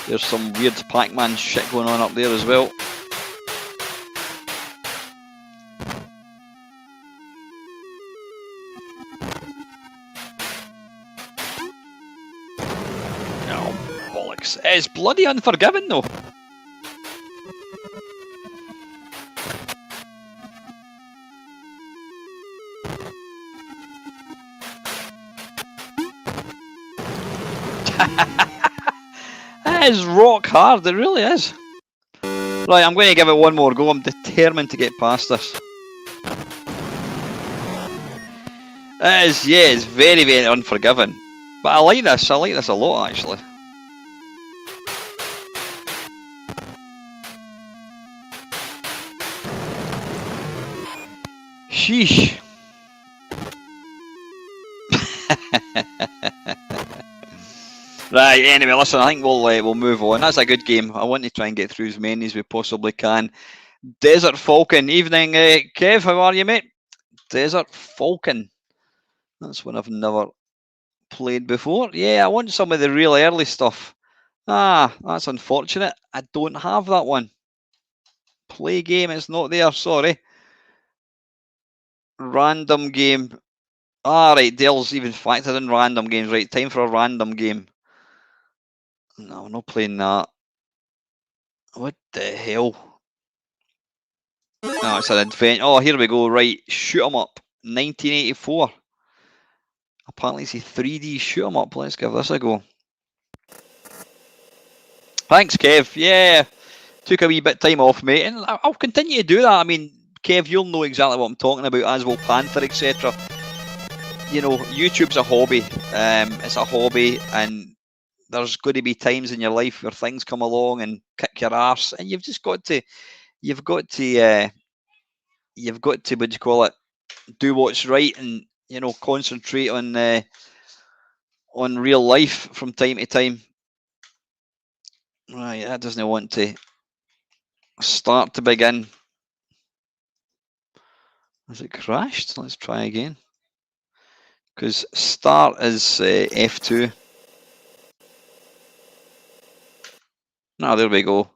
There's some weird Pac-Man shit going on up there as well. Oh, bollocks. It's bloody Unforgiven though. That is rock hard, it really is. Right, I'm going to give it one more go. I'm determined to get past this. It is, yeah, it's very, very Unforgiven. But I like this a lot actually. Sheesh. Right, anyway, listen, I think we'll move on. That's a good game. I want to try and get through as many as we possibly can. Desert Falcon. Evening, Kev, how are you, mate? Desert Falcon. That's one I've never played before. Yeah, I want some of the real early stuff. Ah, that's unfortunate. I don't have that one. Play game, it's not there, sorry. Random game. Ah, right, Dell's even factored in random games. Right, time for a random game. No, I'm not playing that. What the hell? Oh, it's an adventure. Oh, here we go. Right, shoot 'em up. 1984. Apparently it's a 3D shoot 'em up. Let's give this a go. Thanks, Kev. Yeah, took a wee bit time off, mate, and I'll continue to do that. I mean, Kev, you'll know exactly what I'm talking about, as will Panther, etc. You know, YouTube's a hobby. It's a hobby, and there's going to be times in your life where things come along and kick your arse, and you've just got to, you've got to, what do you call it? Do what's right, and concentrate on real life from time to time. Right, that doesn't want to start to begin. Has it crashed? Let's try again. Because start is F2. No, there we go.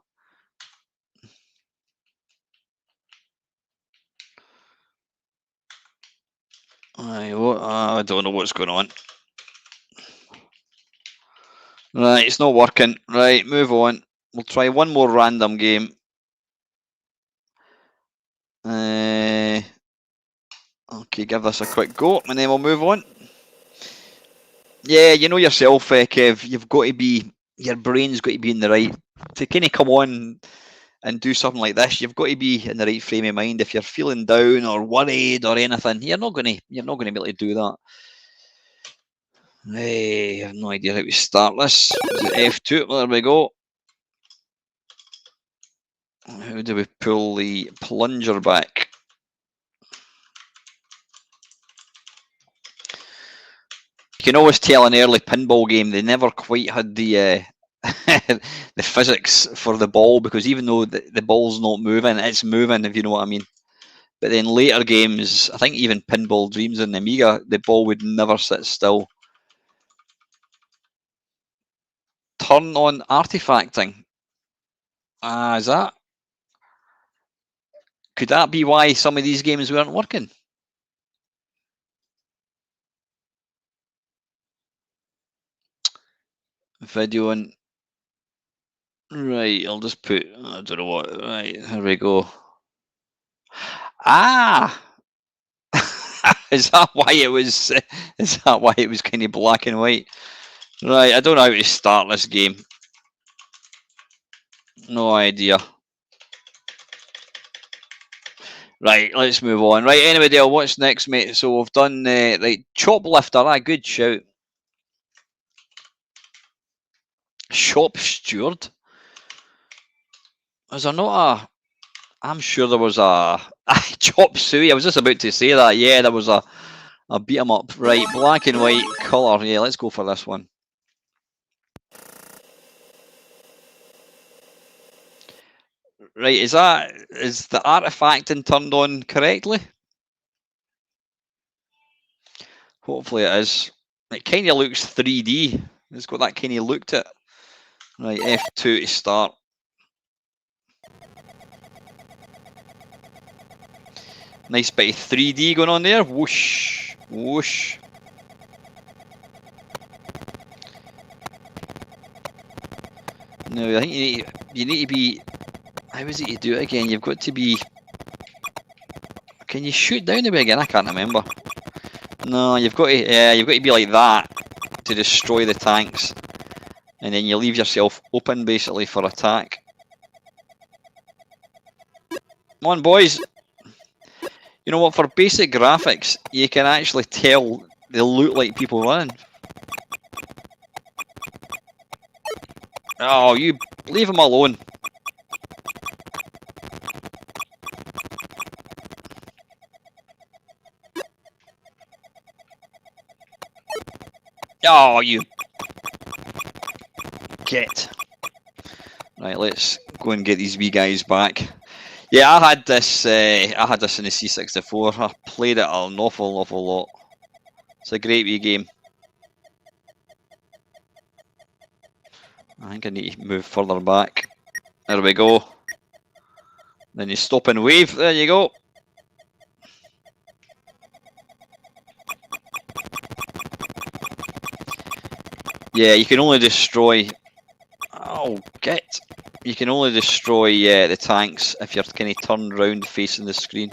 I don't know what's going on. Right, it's not working. Right, move on. We'll try one more random game. Okay, give this a quick go, and then we'll move on. Yeah, you know yourself, Kev. You've got to be, your brain's got to be in the right to kind of come on and do something like this. You've got to be in the right frame of mind. If you're feeling down or worried or anything, you're not going to be able to do that. Hey, I have no idea how to start this. Is it F2? Well, there we go. How do we pull the plunger back? You can always tell an early pinball game they never quite had the the physics for the ball, because even though the ball's not moving, it's moving, if you know what I mean. But then later games, I think even Pinball Dreams and the Amiga, the ball would never sit still. Turn on artifacting. Is that? Could that be why some of these games weren't working? Video on. Right, I'll just put, I don't know what, right, here we go. Ah! Is that why it was, kind of black and white? Right, I don't know how to start this game. No idea. Right, let's move on. Right, anyway, Dale, what's next, mate? So we've done, right, Choplifter, good shout. Shop Steward? Was there not a... I'm sure there was a Chop Suey. I was just about to say that. Yeah, there was a beat 'em up. Right, black and white colour. Yeah, let's go for this one. Right, is the artifacting turned on correctly? Hopefully it is. It kind of looks 3D. It's got that kind of look to it. Right, F2 to start. Nice bit of 3D going on there. Whoosh, whoosh. No, I think you need to be. How is it you do it again? You've got to be. Can you shoot down the way again? I can't remember. No, you've got to. Yeah, you've got to be like that to destroy the tanks, and then you leave yourself open basically for attack. Come on, boys. You know what? For basic graphics, you can actually tell they look like people running. Oh, you leave them alone. Oh, you get. Right, let's go and get these wee guys back. Yeah, I had this in the C64. I played it an awful lot. It's a great wee game. I think I need to move further back. There we go. Then you stop and wave. There you go. Yeah, you can only destroy... Oh, get! You can only destroy the tanks if you're kind of turned round facing the screen.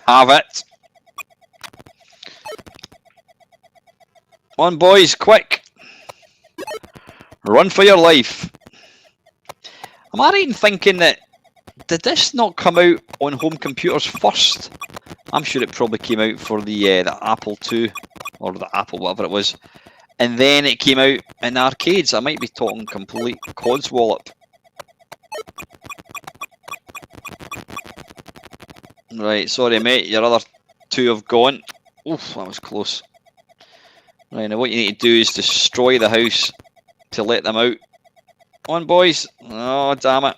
Have it! On, boys, quick! Run for your life! Am I right in thinking that... Did this not come out on home computers first? I'm sure it probably came out for the Apple II, or the Apple, whatever it was. And then it came out in arcades. I might be talking complete codswallop. Right, sorry mate, your other two have gone. Oof, that was close. Right, now what you need to do is destroy the house to let them out. On, boys. Oh, damn it.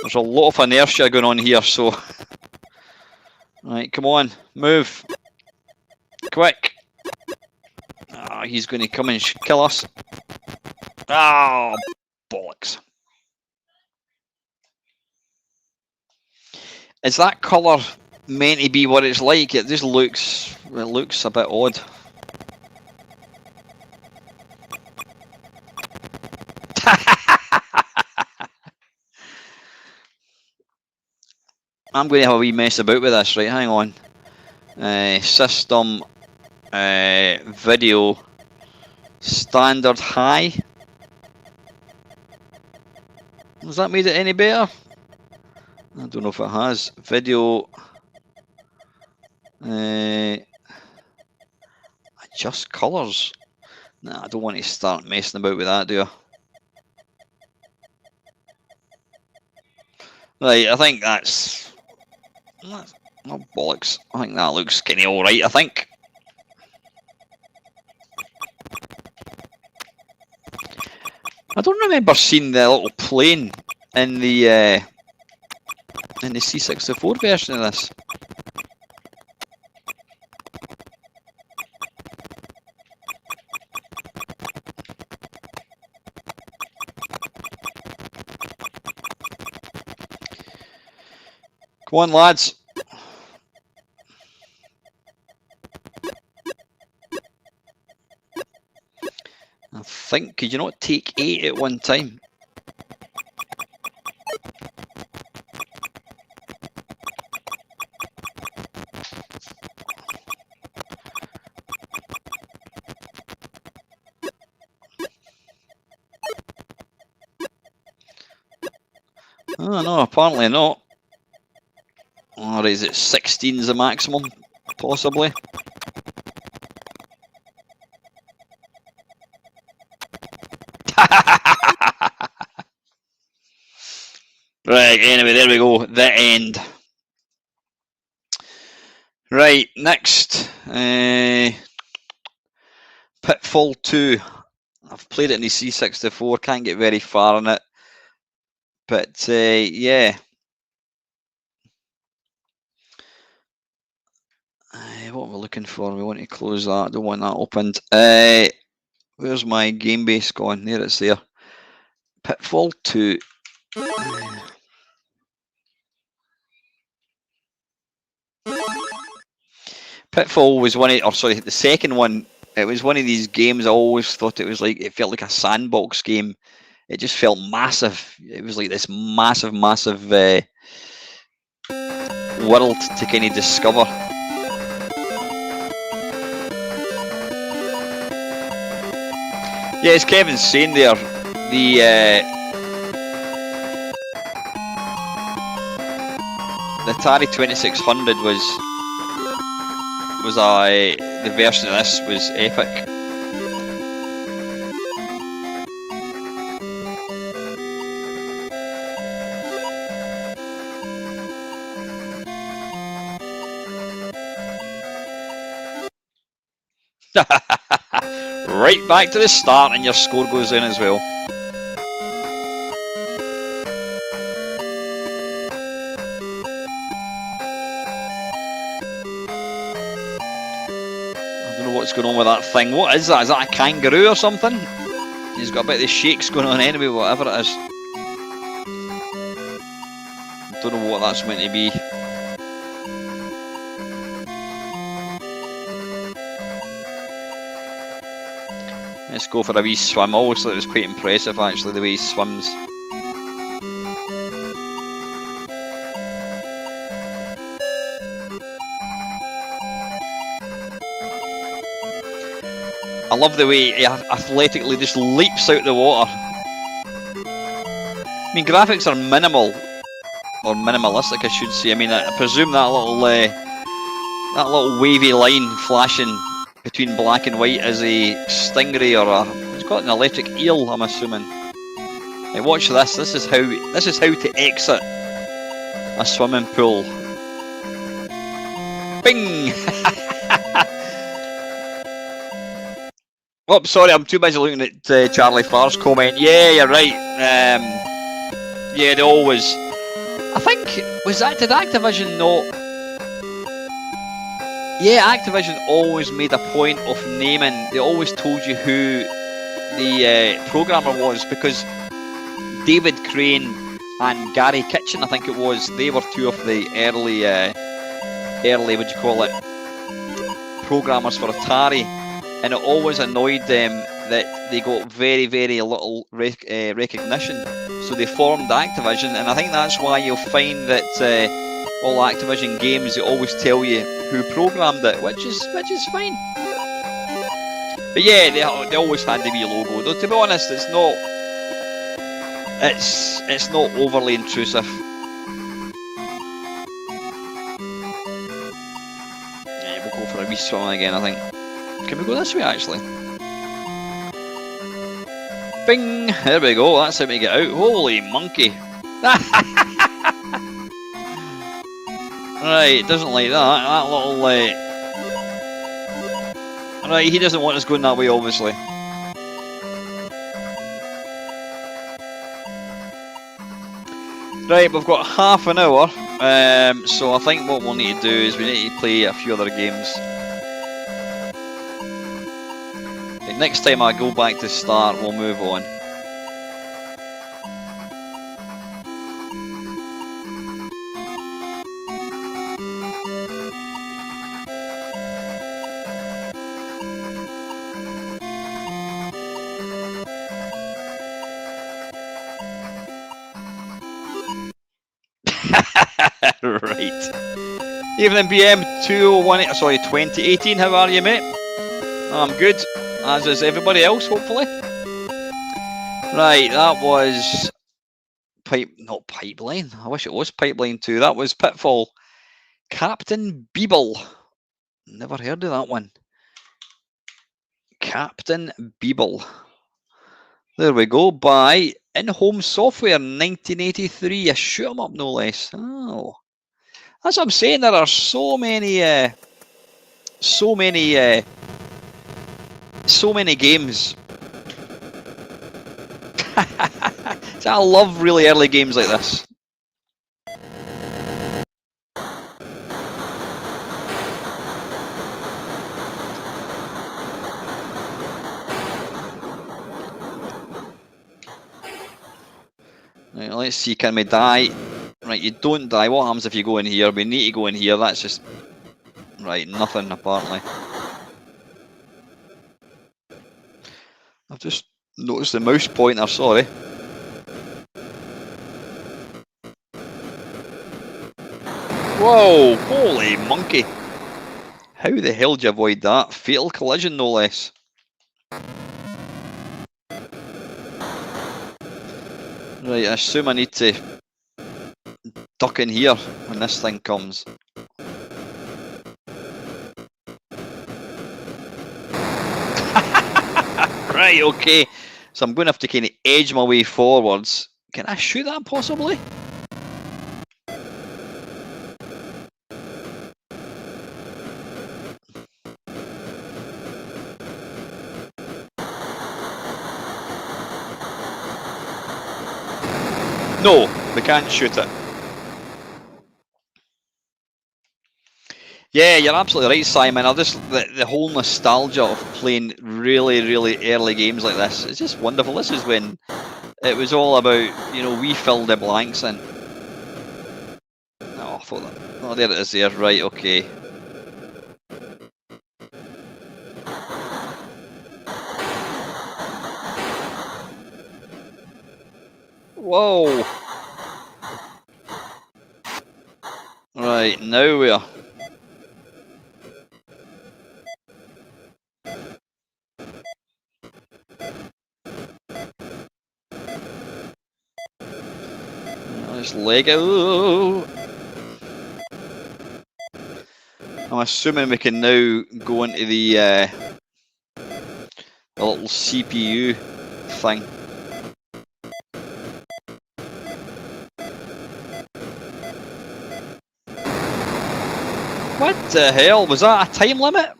There's a lot of inertia going on here, so... Right, come on, move. Quick. Oh, he's going to come and kill us. Oh, bollocks. Is that colour meant to be what it's like? It just looks a bit odd. I'm going to have a wee mess about with this, right? Hang on. System, video, standard high. Has that made it any better? I don't know if it has. Video. Adjust colours. Nah, I don't want to start messing about with that, do I? Right, I think that's not bollocks. I think that looks kind of alright, I think. I don't remember seeing the little plane in the C64 version of this. Come on, lads. I think, could you not take 8 at one time? Oh no, apparently not. Or is it 16 is the maximum? Possibly. Right, anyway, there we go. The end. Right, next. Pitfall 2. I've played it in the C64, can't get very far in it. But, yeah. What are we looking for? We want to close that. Don't want that opened. Where's my game base gone? There it's there. Pitfall 2. Pitfall was the second one. It was one of these games I always thought it was like, it felt like a sandbox game. It just felt massive. It was like this massive world to kind of discover. Yeah, as Kevin's saying there, the Atari 2600 was the version of this was epic. right back to the start, and your score goes in as well. I don't know what's going on with that thing. What is that? Is that a kangaroo or something? He's got a bit of the shakes going on anyway, whatever it is. Don't know what that's meant to be. Let's go for a wee swim. I always thought it was quite impressive actually, the way he swims. I love the way he athletically just leaps out the water. I mean, graphics are minimal, or minimalistic I should say. I mean, I presume that little wavy line flashing between black and white is a stingray or it's got an electric eel, I'm assuming. Hey, watch this. This is how to exit a swimming pool. Bing! Oh, sorry, I'm too busy looking at Charlie Farr's comment. Yeah, you're right. Yeah, they always. I think did Activision not? Yeah, Activision always made a point of naming. They always told you who the programmer was, because David Crane and Gary Kitchen, I think it was, they were two of the early what do you call it, programmers for Atari, and it always annoyed them that they got very, very little recognition. So they formed Activision, and I think that's why you'll find that all Activision games, they always tell you who programmed it, which is fine. But yeah, they always had the wee logo. Though to be honest, it's not overly intrusive. Yeah, we'll go for a wee swim again, I think. Can we go this way actually? Bing! There we go, that's how we get out. Holy monkey! Right, doesn't like that little... Right, he doesn't want us going that way, obviously. Right, we've got half an hour, so I think what we'll need to do is we need to play a few other games. Right, next time I go back to start, we'll move on. Right. Evening BM 2018, how are you, mate? I'm good, as is everybody else, hopefully. Right, that was not Pipeline. I wish it was Pipeline 2. That was Pitfall. Captain Beeble. Never heard of that one. Captain Beeble. There we go, by In-Home Software, 1983. A shoot 'em up, no less. Oh. That's what I'm saying, there are so many games. So I love really early games like this. Right, let's see, can we die? Right, you don't die. What happens if you go in here? We need to go in here. That's just... Right, nothing apparently. I've just noticed the mouse pointer, sorry. Whoa, holy monkey. How the hell did you avoid that? Fatal collision, no less. Right, I assume I need to duck in here when this thing comes. Right, okay. So I'm going to have to kind of edge my way forwards. Can I shoot that possibly? No, we can't shoot it. Yeah, you're absolutely right, Simon. I just the whole nostalgia of playing really, really early games like this. It's just wonderful. This is when it was all about, we fill the blanks in. Oh, I thought that. Oh, there it is there. Right, okay. Whoa. Right, now we are. Let's leg it. Ooh. I'm assuming we can now go into the little CPU thing. What the hell? Was that a time limit?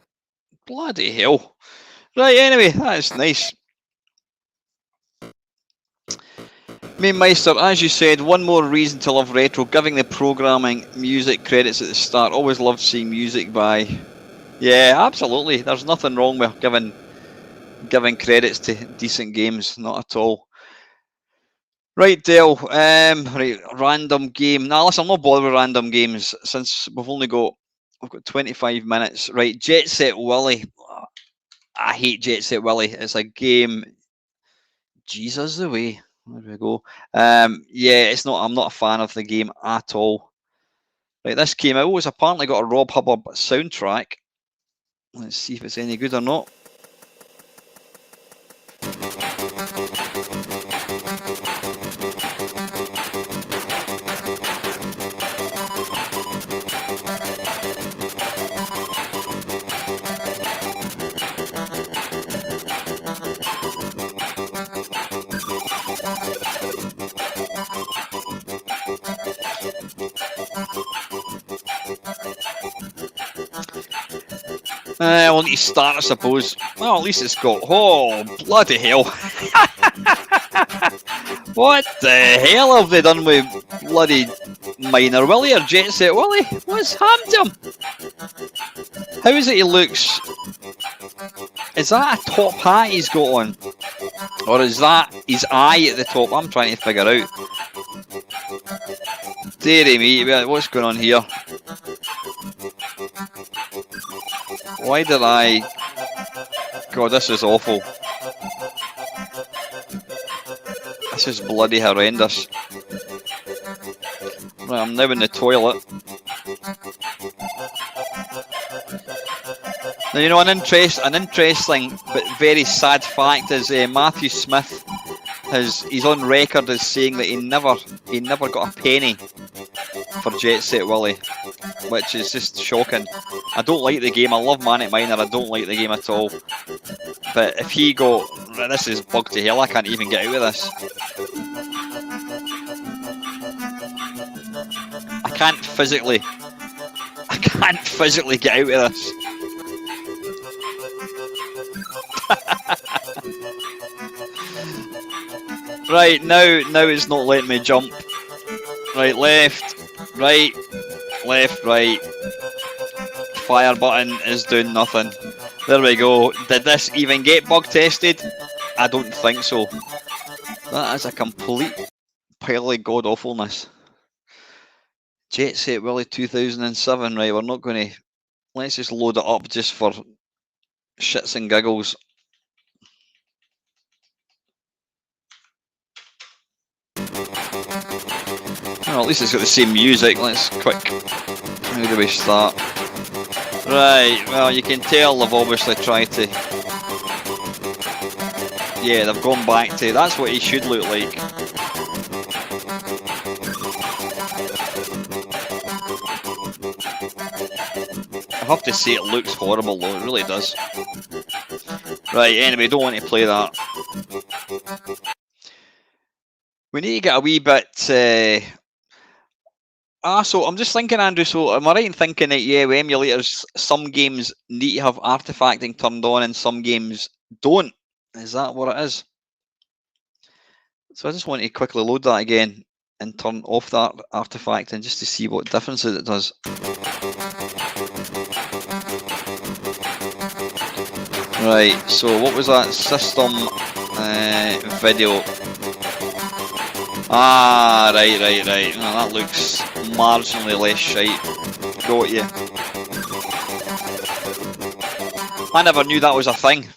Bloody hell. Right, anyway, that's nice. Mamemeister, as you said, one more reason to love retro, giving the programming music credits at the start. Always loved seeing music by. Yeah, absolutely. There's nothing wrong with giving credits to decent games, not at all. Right, Dale. Right, random game. Now, listen, I'm not bothered with random games since we've got 25 minutes. Right, Jet Set Willy. I hate Jet Set Willy. It's a game. Jesus, the way. There we go. Yeah, it's not. I'm not a fan of the game at all. Right, this came out. It's apparently got a Rob Hubbard soundtrack. Let's see if it's any good or not. We'll need to start, I suppose. Well, at least it's got. Oh, bloody hell. What the hell have they done with bloody Minor Willy or Jet Set Willy? What's happened to him? How is it he looks? Is that a top hat he's got on? Or is that his eye at the top? I'm trying to figure out. Deary me, what's going on here? Why did I... God, this is awful. This is bloody horrendous. Right, I'm now in the toilet. Now, an interesting but very sad fact is Matthew Smith he's on record as saying that he never got a penny for Jet Set Willy, which is just shocking. I don't like the game. I love Manic Miner. I don't like the game at all. But if he got... This is bugged to hell. I can't even get out of this. I can't physically get out of this. Right, now it's not letting me jump. Right, left, right. Fire button is doing nothing. There we go. Did this even get bug tested? I don't think so. That is a complete pile of god awfulness. Jet Set Willy 2007. Right, we're not going to... Let's just load it up just for shits and giggles. Well, at least it's got the same music. Let's quick. How do we start? Right, well, you can tell they've obviously tried to... Yeah, they've gone back to... That's what he should look like. I have to say it looks horrible though, it really does. Right, anyway, don't want to play that. We need to get a wee bit... so I'm just thinking, Andrew, so am I right in thinking that, yeah, with emulators, some games need to have artifacting turned on and some games don't? Is that what it is? So I just want to quickly load that again. and turn off that artifact, and just to see what differences it does. Right, so what was that? System video. Ah, right. No, that looks marginally less shite. Got you. I never knew that was a thing.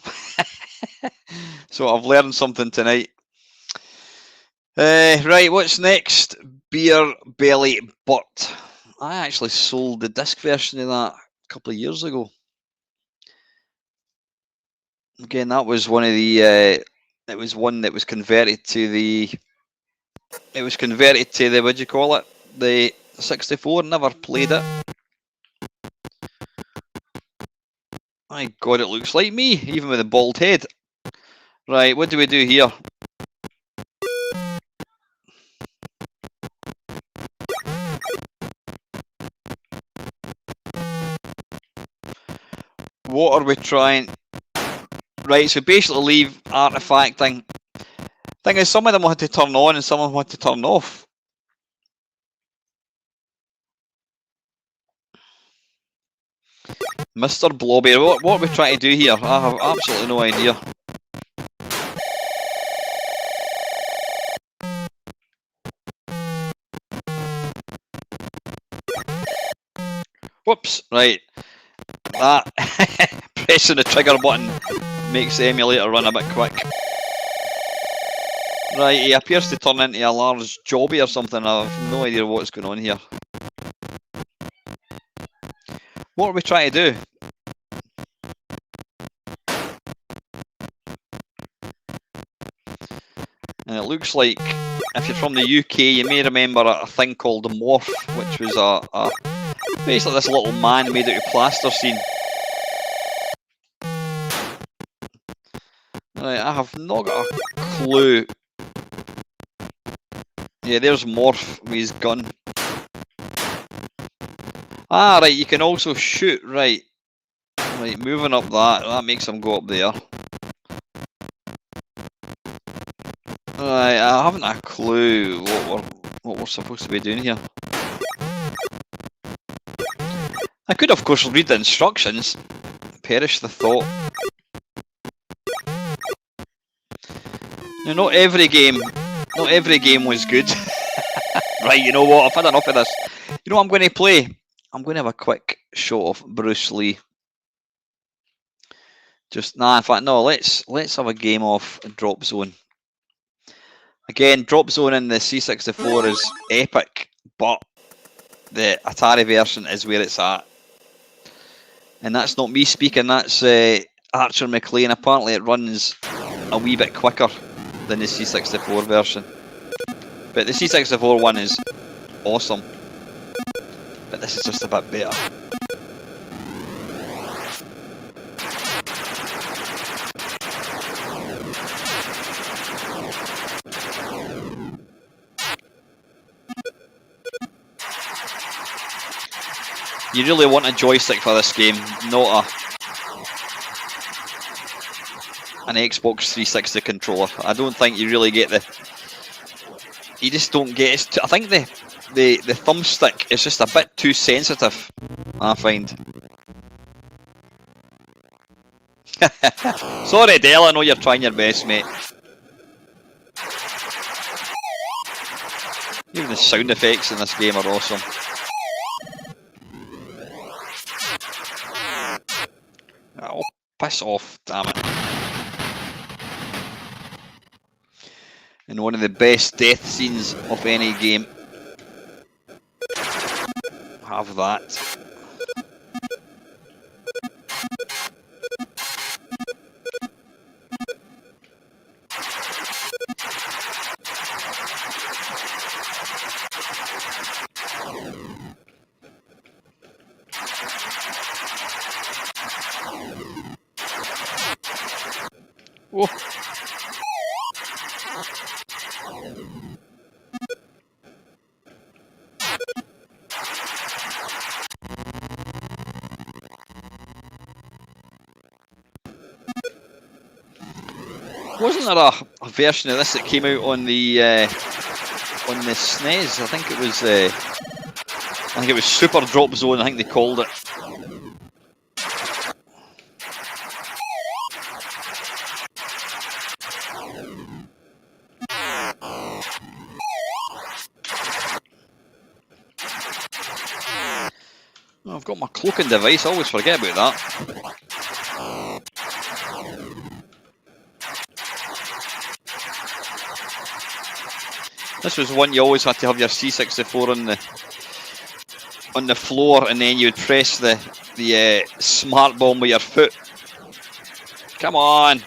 So I've learned something tonight. Right, what's next? Beer Belly Butt. I actually sold the disc version of that a couple of years ago. Again, that was one of the. It was one that was converted to the. It was converted to the, what do you call it? The 64. Never played it. My God, it looks like me, even with a bald head. Right, what do we do here? What are we trying? Right, so basically leave artifacting. Thing is, some of them want to turn on and some of them want to turn off. Mr. Blobby, what are we trying to do here? I have absolutely no idea. Whoops, right. That pressing the trigger button makes the emulator run a bit quick. Right, he appears to turn into a large jobby or something. I have no idea what's going on here. What are we trying to do? And it looks like, if you're from the UK, you may remember a thing called the Morph, which was a basically this little man made out of plasticine. Right, I have not got a clue. Yeah, there's Morph with his gun. Ah, right, you can also shoot, right. Right, moving up that makes him go up there. Right, I haven't a clue what we're supposed to be doing here. I could, of course, read the instructions. Perish the thought. Now, not every game was good. Right, you know what? I've had enough of this. You know what I'm going to play? I'm going to have a quick shot of Bruce Lee. In fact, no. Let's have a game of Drop Zone. Again, Drop Zone in the C64 is epic, but the Atari version is where it's at. And that's not me speaking, that's Archer McLean. Apparently it runs a wee bit quicker than the C64 version. But the C64 one is awesome. But this is just a bit better. You really want a joystick for this game, not an Xbox 360 controller. I don't think you really get you just don't get it. I think the thumbstick is just a bit too sensitive, I find. Sorry Dale, I know you're trying your best, mate. Even the sound effects in this game are awesome. Oh, piss off, damn it. And one of the best death scenes of any game. Have that. Whoa. Wasn't there a version of this that came out on the on the SNES. I think it was Super Drop Zone. I think they called it. Oh, I've got my cloaking device. I always forget about that. This was one you always had to have your C64 on the floor, and then you'd press the smart bomb with your foot. Come on.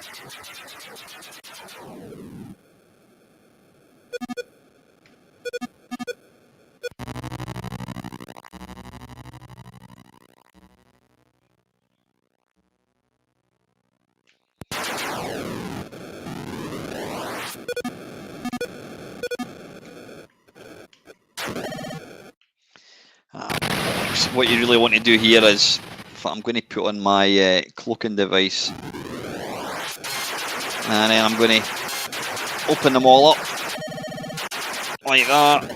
What you really want to do here is, I'm going to put on my cloaking device, and then I'm going to open them all up like that,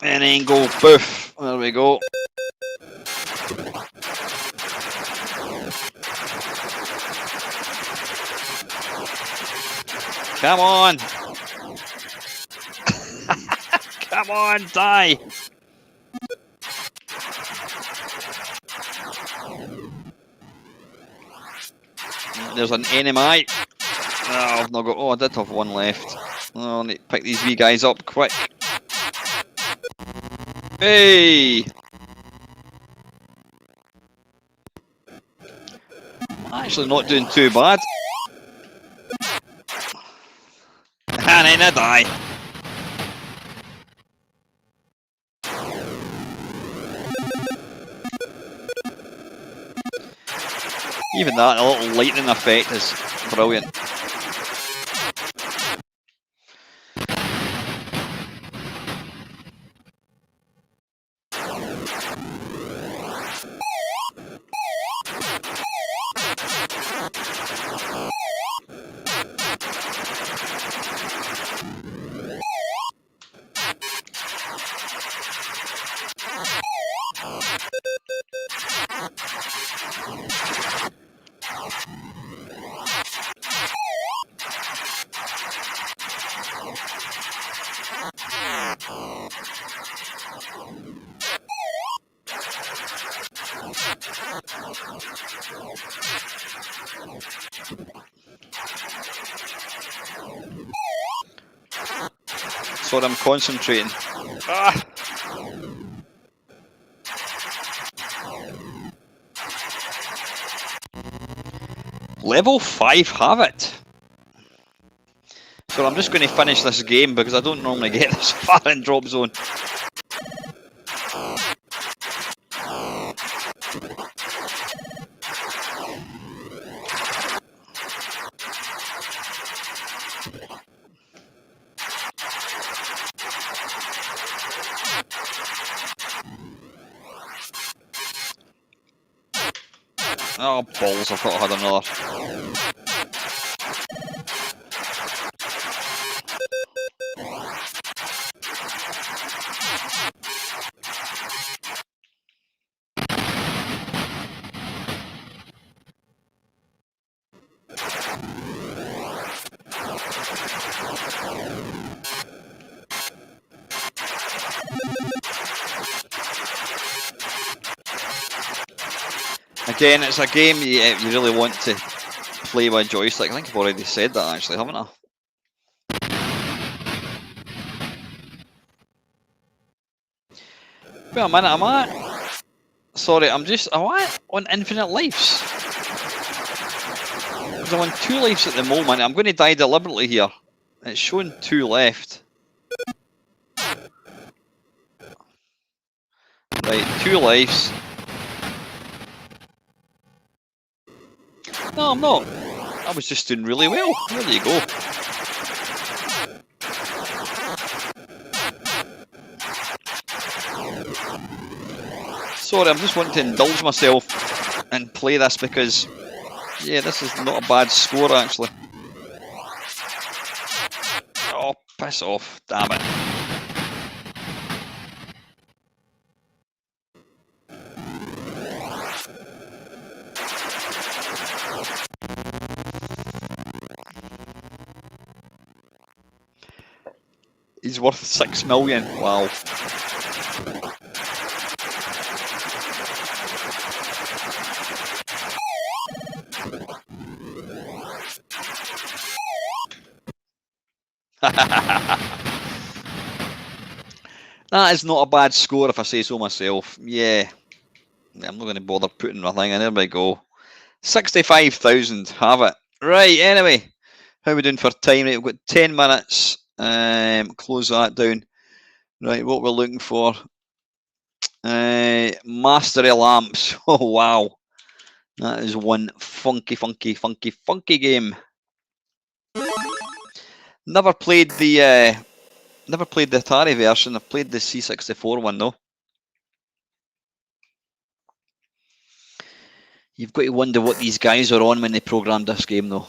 and then go poof. There we go. Come on. Come on, die. There's an enemy. Oh, I've not got. Oh, I did have one left. Oh, I need to pick these wee guys up quick. Hey! Actually, not doing too bad. And then I die. Even that, a little lightning effect is brilliant. Sorry, I'm concentrating. Ah. Level 5 have it. So I'm just going to finish this game because I don't normally get this far in Drop Zone. Oh, balls, I thought I had another. Again, it's a game you really want to play with joystick. I think I've already said that actually, haven't I? Wait a minute, am I? Sorry, am I on infinite lives? Because I'm on 2 lives at the moment. I'm going to die deliberately here. It's showing 2 left. Right, 2 lives. No, I'm not. I was just doing really well. There you go. Sorry, I'm just wanting to indulge myself and play this because, yeah, this is not a bad score actually. Oh, Piss off, damn it. He's worth 6 million. Wow. That is not a bad score if I say so myself. Yeah. I'm not going to bother putting my thing in. There we go. 65,000. Have it. Right, anyway. How are we doing for time? Right, we've got 10 minutes. Close that down. Right, what we're looking for. Mastery Lamps. Oh, wow. That is one funky game. Never played the Atari version. I've played the C64 one though. You've got to wonder what these guys are on when they programmed this game though.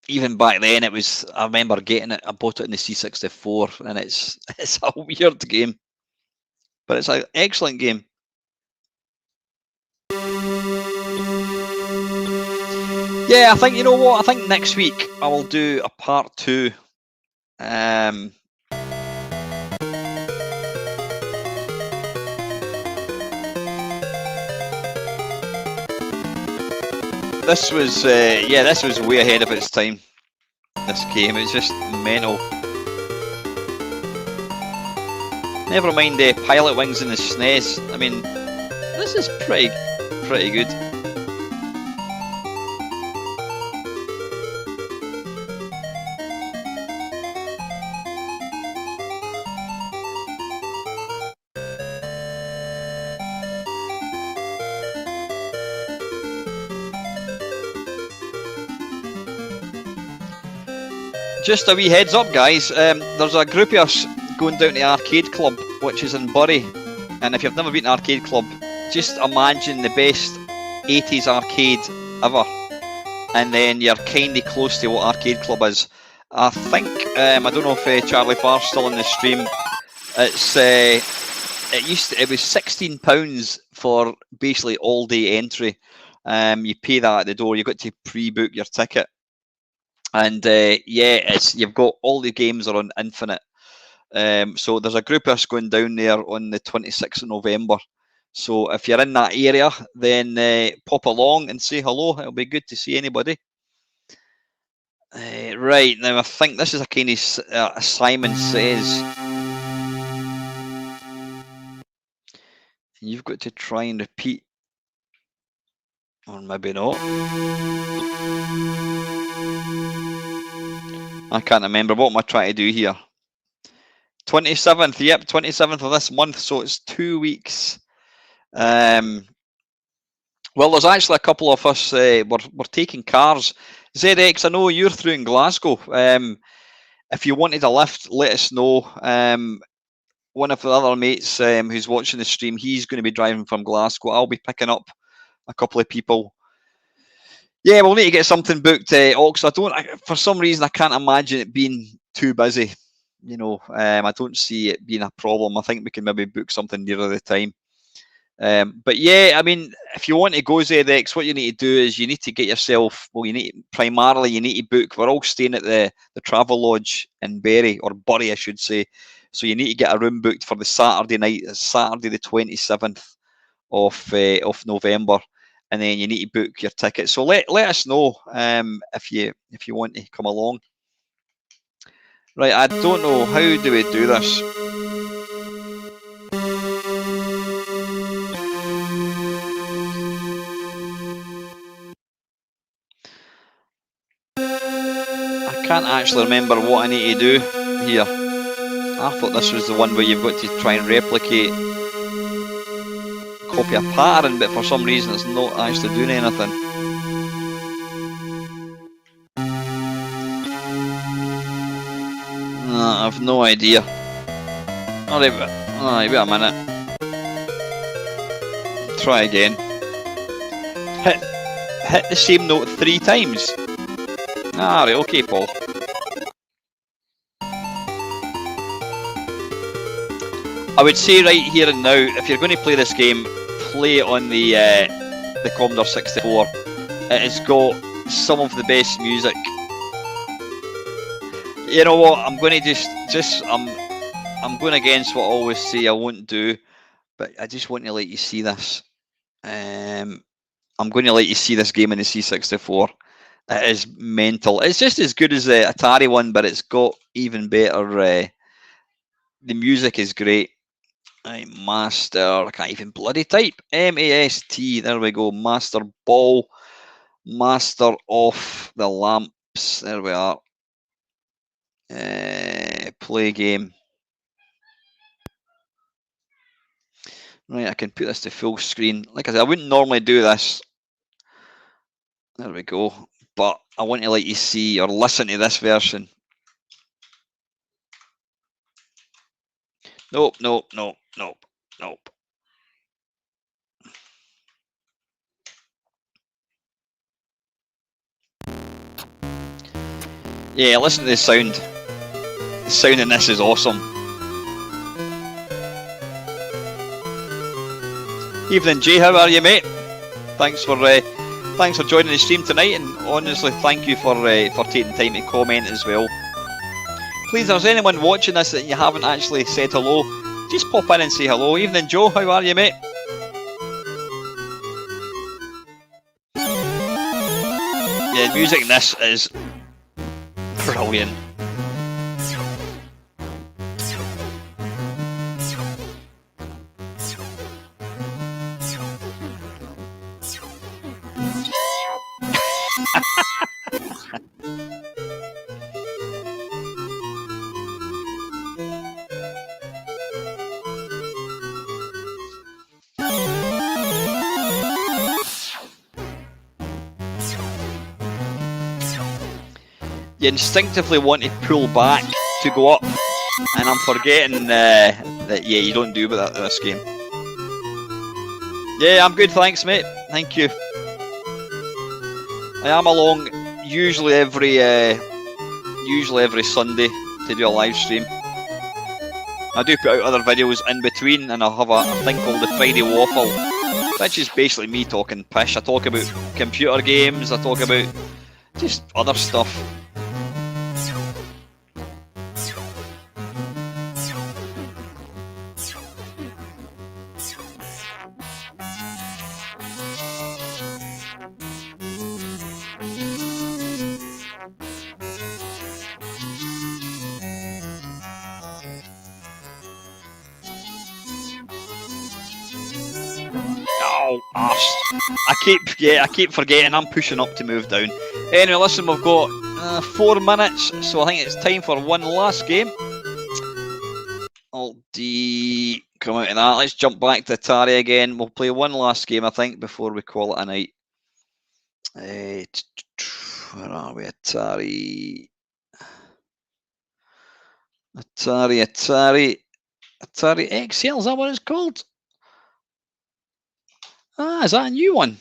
Even back then, it was. I remember getting it. I bought it in the C64, and it's a weird game, but it's an excellent game. Yeah, I think, you know what? I think next week I will do a part 2. This was way ahead of its time. This game, it's just mental. Never mind the Pilot Wings and the SNES. I mean, this is pretty good. Just a wee heads up, guys. There's a group of us going down to the arcade club, which is in Bury. And if you've never been to an arcade club, just imagine the best 80s arcade ever. And then you're kind of close to what arcade club is. I think, I don't know if Charlie Farr's still in the stream. It was £16 for basically all day entry. You pay that at the door. You've got to pre-book your ticket. And you've got all the games are on infinite. So there's a group of us going down there on the 26th of November. So if you're in that area, then pop along and say hello. It'll be good to see anybody. Right, now I think this is a kind of Simon Says. You've got to try and repeat. Or maybe not. I can't remember. What am I trying to do here? 27th, yep, 27th of this month, so it's 2 weeks. Well, there's actually a couple of us, we're taking cars. ZX, I know you're through in Glasgow. If you wanted a lift, let us know. One of the other mates who's watching the stream, he's going to be driving from Glasgow. I'll be picking up a couple of people. Yeah, we'll need to get something booked. Ox, for some reason, I can't imagine it being too busy. You know, I don't see it being a problem. I think we can maybe book something nearer the time. But yeah, I mean, if you want to go ZX, what you need to do is you need to get yourself. Well, you need to book. We're all staying at the Travel Lodge in Bury, or Bury, I should say. So you need to get a room booked for the Saturday night, Saturday the 27th of November. And then you need to book your ticket. So let us know if you want to come along. Right, I don't know, how do we do this? I can't actually remember what I need to do here. I thought this was the one where you've got to try and replicate, copy a pattern, but for some reason it's not actually doing anything. I have no idea. Alright, wait a minute. Try again. Hit the same note 3 times. Alright, okay, Paul. I would say right here and now, if you're going to play this game, play it on the Commodore 64. It has got some of the best music. You know what? I'm going to I'm going against what I always say I won't do, but I just want to let you see this. I'm going to let you see this game in the C64. It is mental. It's just as good as the Atari one, but it's got even better. The music is great. Right, Master. I can't even bloody type. MAST. There we go. Master Ball. Master off the lamps. There we are. Play game. Right, I can put this to full screen. Like I said, I wouldn't normally do this. There we go. But I want to let you see or listen to this version. Nope, nope, nope, nope, nope. Yeah, listen to the sound. The sound in this is awesome. Evening, Jay. How are you, mate? Thanks for joining the stream tonight, and honestly, thank you for taking time to comment as well. Please, if there's anyone watching this that you haven't actually said hello, just pop in and say hello. Evening, Joe. How are you, mate? Yeah, the music in this is brilliant. You instinctively want to pull back to go up, and I'm forgetting that yeah, you don't do that in this game. Yeah, I'm good, thanks, mate. Thank you. I am along usually every Sunday to do a live stream. I do put out other videos in between, and I'll have a thing called the Friday Waffle, which is basically me talking pish. I talk about computer games, I talk about just other stuff. I keep forgetting. I'm pushing up to move down. Anyway, listen, we've got 4 minutes, so I think it's time for one last game. Alt D, come out of that. Let's jump back to Atari again. We'll play one last game, I think, before we call it a night. Where are we? Atari XL, is that what it's called? Ah, is that a new one?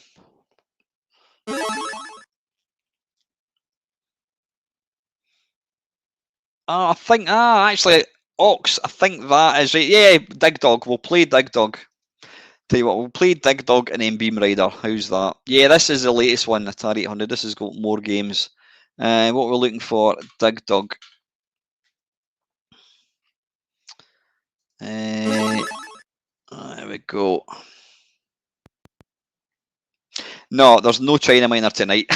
I think, actually, Ox, I think that is right. Yeah, Dig Dog. We'll play Dig Dog. Tell you what, we'll play Dig Dog and then Beam Rider. How's that? Yeah, this is the latest one, Atari 800. This has got more games. What we're looking for, Dig Dog. There we go. No, there's no China Miner tonight.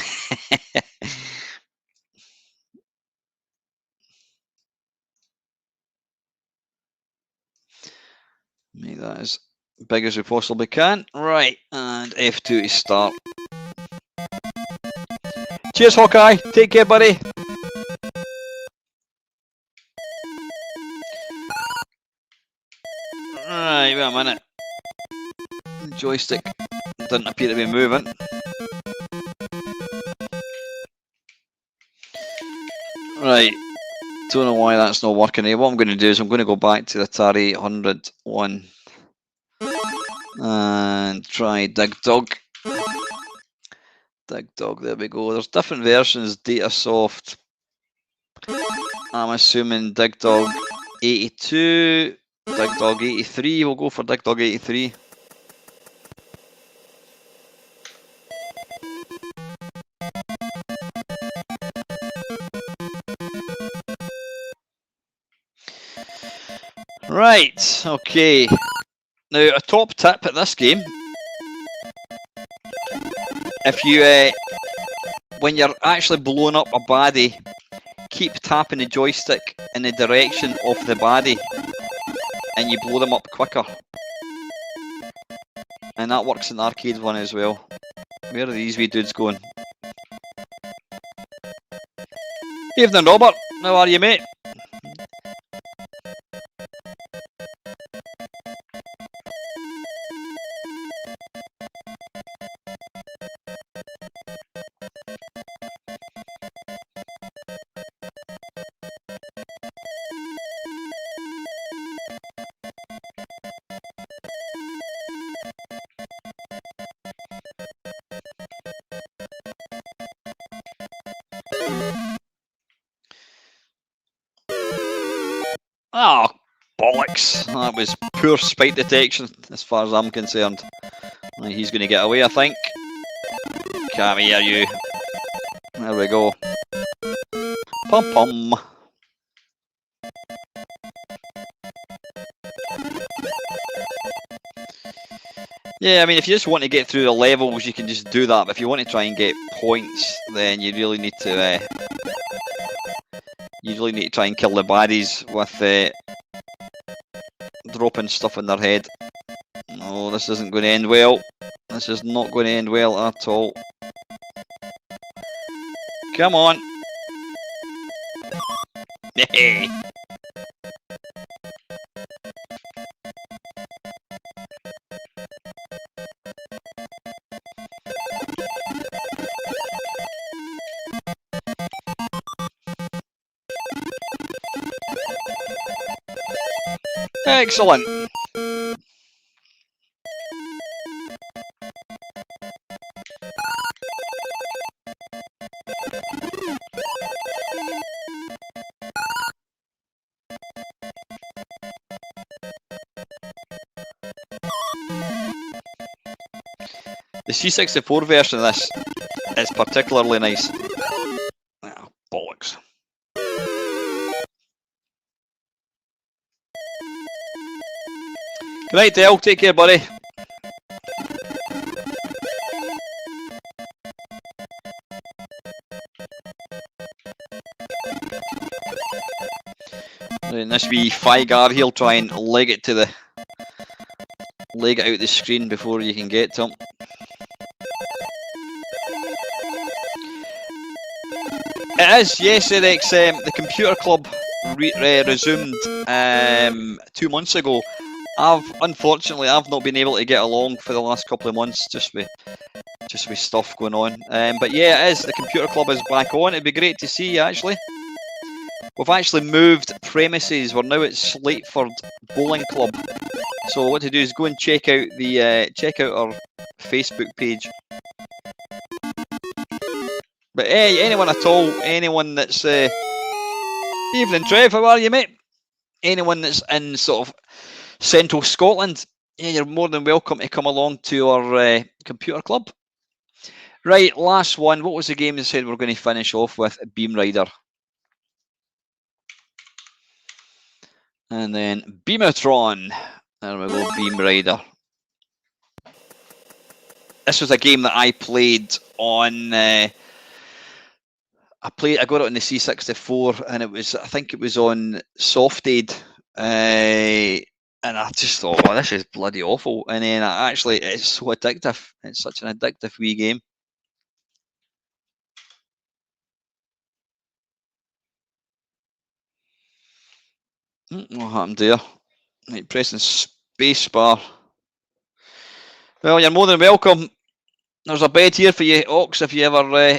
Make that as big as we possibly can. Right, and F2 to start. Cheers, Hawkeye. Take care, buddy. Right, wait a minute. The joystick doesn't appear to be moving. Right, don't know why that's not working here. What I'm going to do is I'm going to go back to the Atari 800 one and try Dig Dog. Dig Dog, there we go. There's different versions. Datasoft. I'm assuming Dig Dog 82. Dig Dog 83, we'll go for Dig Dog 83. Right, okay. Now, a top tip at this game, if you, when you're actually blowing up a baddie, keep tapping the joystick in the direction of the baddie, and you blow them up quicker. And that works in the arcade one as well. Where are these wee dudes going? Evening, Robert. How are you, mate? Oh, bollocks. That was poor spike detection, as far as I'm concerned. He's going to get away, I think. Come here, you. There we go. Pum pum. Yeah, I mean, if you just want to get through the levels, you can just do that. But if you want to try and get points, then you really need to try and kill the baddies with dropping stuff in their head. No, this isn't going to end well. This is not going to end well at all. Come on. Hey. Excellent. The C64 version of this is particularly nice. Oh, bollocks. Good night, Dale. Take care, buddy. And this wee Figar, he'll try and leg it out the screen before you can get to him. It is, yes, Rex. The computer club resumed 2 months ago. Unfortunately, I've not been able to get along for the last couple of months, just with stuff going on. But yeah, it is. The computer club is back on. It'd be great to see you, actually. We've actually moved premises. We're now at Slateford Bowling Club. So what to do is go and check out our Facebook page. But hey, anyone at all, anyone that's evening, Trev, how are you, mate? Anyone that's in sort of central Scotland, yeah, you're more than welcome to come along to our computer club. Right, last one. What was the game they said we're going to finish off with? Beam Rider. And then Beamatron. There we go, Beam Rider. This was a game that I played on. I got it on the C64, and I think it was on Softaid. And I just thought, oh, this is bloody awful. And then it's so addictive. It's such an addictive wee game. What happened there? Right, pressing spacebar. Well, you're more than welcome. There's a bed here for you, Ox, if you ever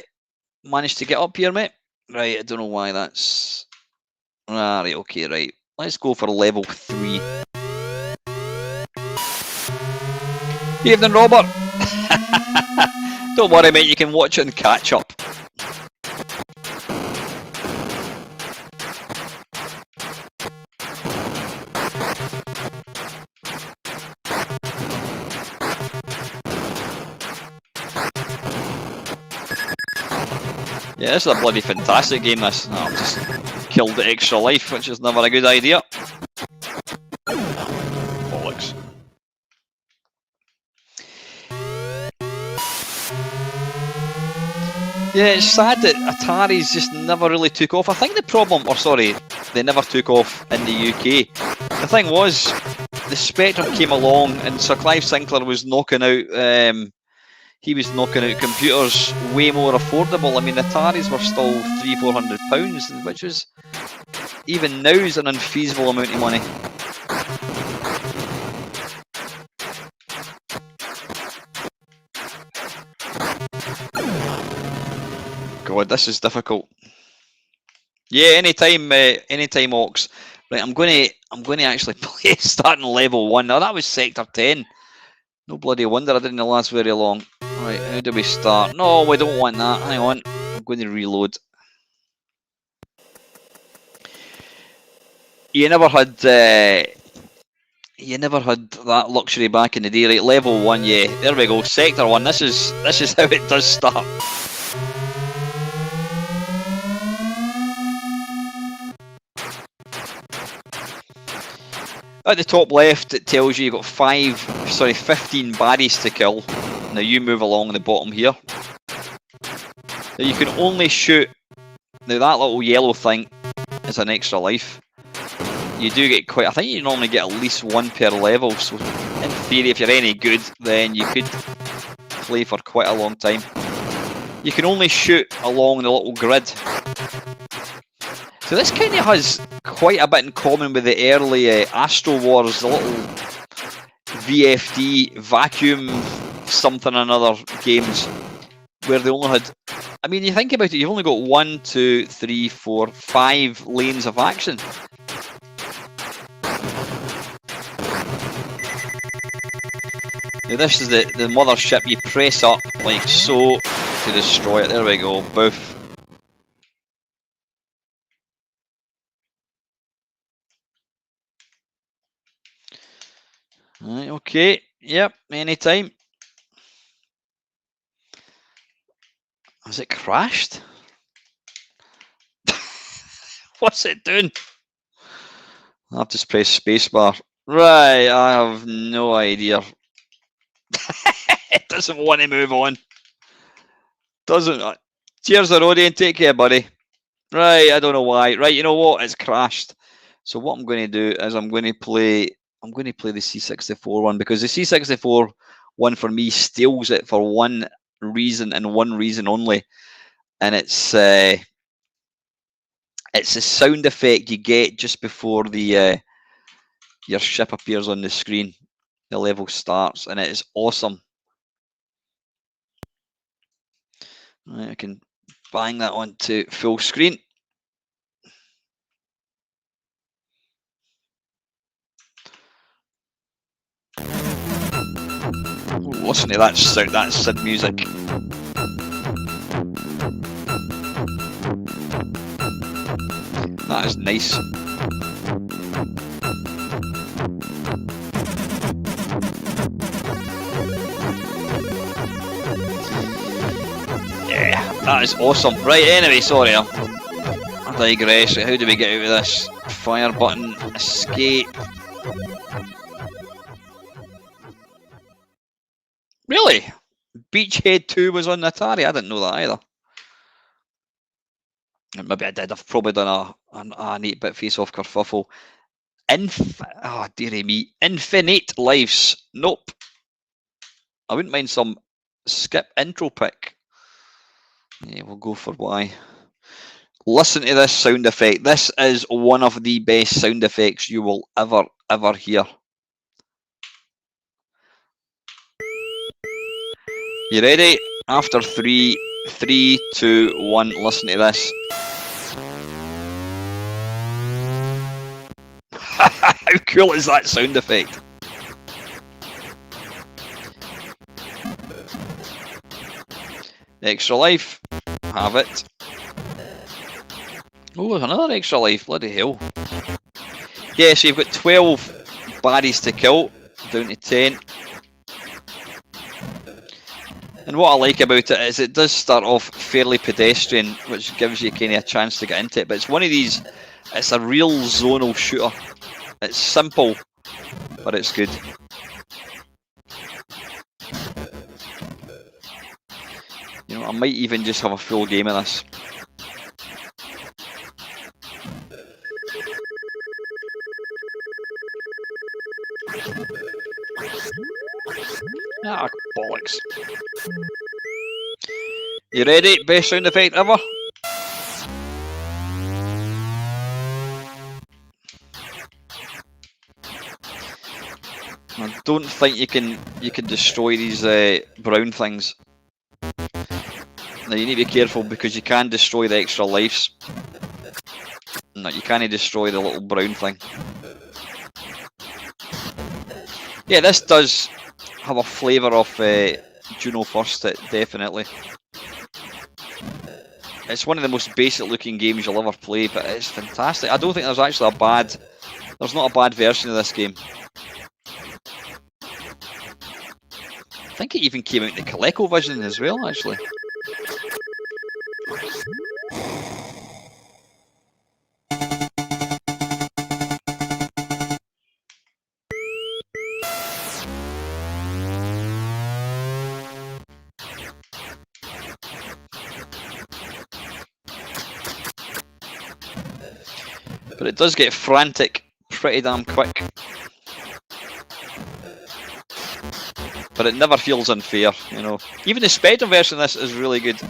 manage to get up here, mate. Right, I don't know why that's... Right, okay, right. Let's go for level 3. Evening, Robert. Don't worry, mate, you can watch it and catch up. Yeah, this is a bloody fantastic game, this. Oh, I've just killed the extra life, which is never a good idea. Bollocks. Yeah, it's sad that Atari's just never really took off. I think the problem, or sorry, they never took off in the UK. The thing was, the Spectrum came along and Sir Clive Sinclair was knocking out he was knocking out computers way more affordable. I mean, Ataris were still £300-400, which was even now is an unfeasible amount of money. God, this is difficult. Yeah, anytime, Ox. Right, I'm going to actually play starting level 1. Now that was sector 10. No bloody wonder I didn't last very long. Right, how do we start? No, we don't want that. Hang on, I'm going to reload. You never had that luxury back in the day, right? Level 1, yeah. There we go. Sector 1. This is how it does start. At the top left, it tells you you've got 15 baddies to kill. Now you move along the bottom here. Now you can only shoot. Now that little yellow thing is an extra life. You do get quite. I think you normally get at least 1 per level. So in theory, if you're any good, then you could play for quite a long time. You can only shoot along the little grid. So this kind of has quite a bit in common with the early Astro Wars, the little VFD vacuum something or another games, where they only had. I mean, you think about it, you've only got 1, 2, 3, 4, 5 lanes of action. Now this is the mothership. You press up like so to destroy it. There we go. Boof. Right, okay, yep, anytime. Has it crashed? What's it doing? I've just pressed spacebar. Right, I have no idea. It doesn't want to move on. Doesn't. Cheers, Arodian. Take care, buddy. Right, I don't know why. Right, you know what? It's crashed. So what I'm going to do is I'm going to play the C64 one, because the C64 one for me steals it for one reason and one reason only, and it's a sound effect you get just before the your ship appears on the screen. The level starts, and it is awesome. Right, I can bang that onto full screen. Listen to that sound, that synth music. That is nice. Yeah, that is awesome. Right, anyway, sorry, I digress. How do we get out of this? Fire button, escape. Really? Beachhead 2 was on the Atari? I didn't know that either. Maybe I did. I've probably done an 8-bit face-off kerfuffle. Oh, dearie me. Infinite lives. Nope. I wouldn't mind some skip intro pick. Yeah, we'll go for Y. Listen to this sound effect. This is one of the best sound effects you will ever hear. You ready? After 3, 2, 1, listen to this. How cool is that sound effect? Extra life. Have it. Oh, there's another extra life. Bloody hell. Yeah, so you've got 12 baddies to kill. Down to 10. And And what I like about it is it does start off fairly pedestrian, which gives you kind of a chance to get into it. But it's one of these, it's a real zonal shooter. It's simple, but it's good. You know, I might even just have a full game of this. Ah, bollocks. You ready? Best sound effect ever? I don't think you can destroy these brown things. Now you need to be careful because you can destroy the extra lives. No, you can't destroy the little brown thing. Yeah, this does have a flavour of Juno First, definitely. It's one of the most basic looking games you'll ever play, but it's fantastic. I don't think there's actually there's not a bad version of this game. I think it even came out in the ColecoVision as well, actually. But it does get frantic pretty damn quick. But it never feels unfair, you know. Even the Spectre version of this is really good.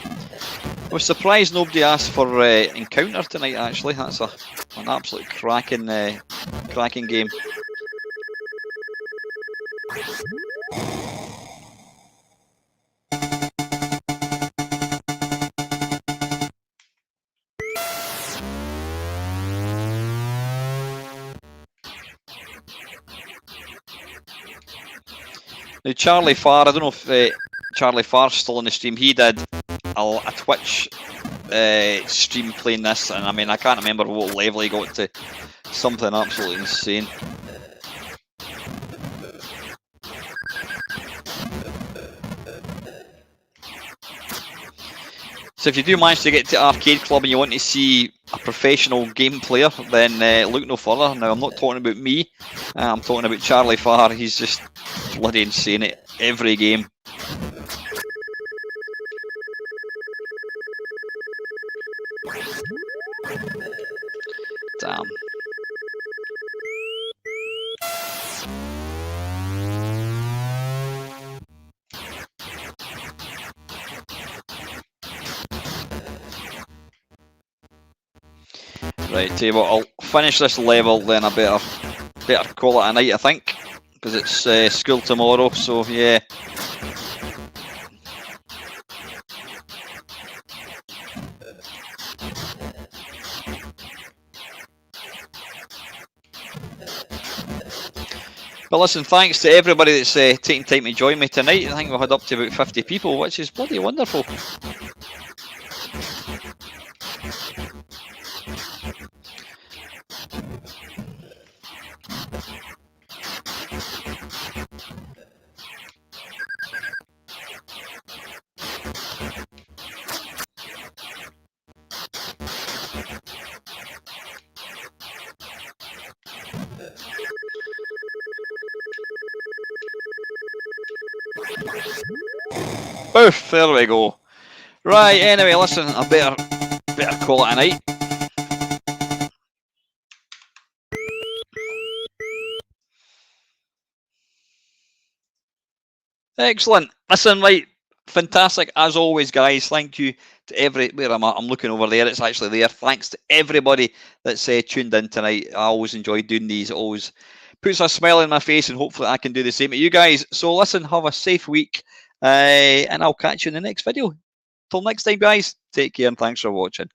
I was surprised nobody asked for Encounter tonight, actually. That's an absolute cracking game. Now Charlie Farr, I don't know if Charlie Farr's still on the stream. He did a Twitch stream playing this, and I mean I can't remember what level he got to. Something absolutely insane. So if you do manage to get to Arcade Club and you want to see a professional game player, then look no further. Now, I'm not talking about me, I'm talking about Charlie Farr. He's just bloody insane at every game. Damn. Right, tell you what, I'll finish this level, then I better call it a night, I think, because it's school tomorrow, so yeah. But listen, thanks to everybody that's taking time to join me tonight. I think we had up to about 50 people, which is bloody wonderful. Boof, there we go. Right, anyway, listen, I better call it a night. Excellent. Listen, right, fantastic as always, guys. Thank you to where I'm at. I'm looking over there. It's actually there. Thanks to everybody that's tuned in tonight. I always enjoy doing these. It always puts a smile on my face, and hopefully I can do the same to you guys. So listen, have a safe week, and I'll catch you in the next video. Till next time, guys, take care and thanks for watching.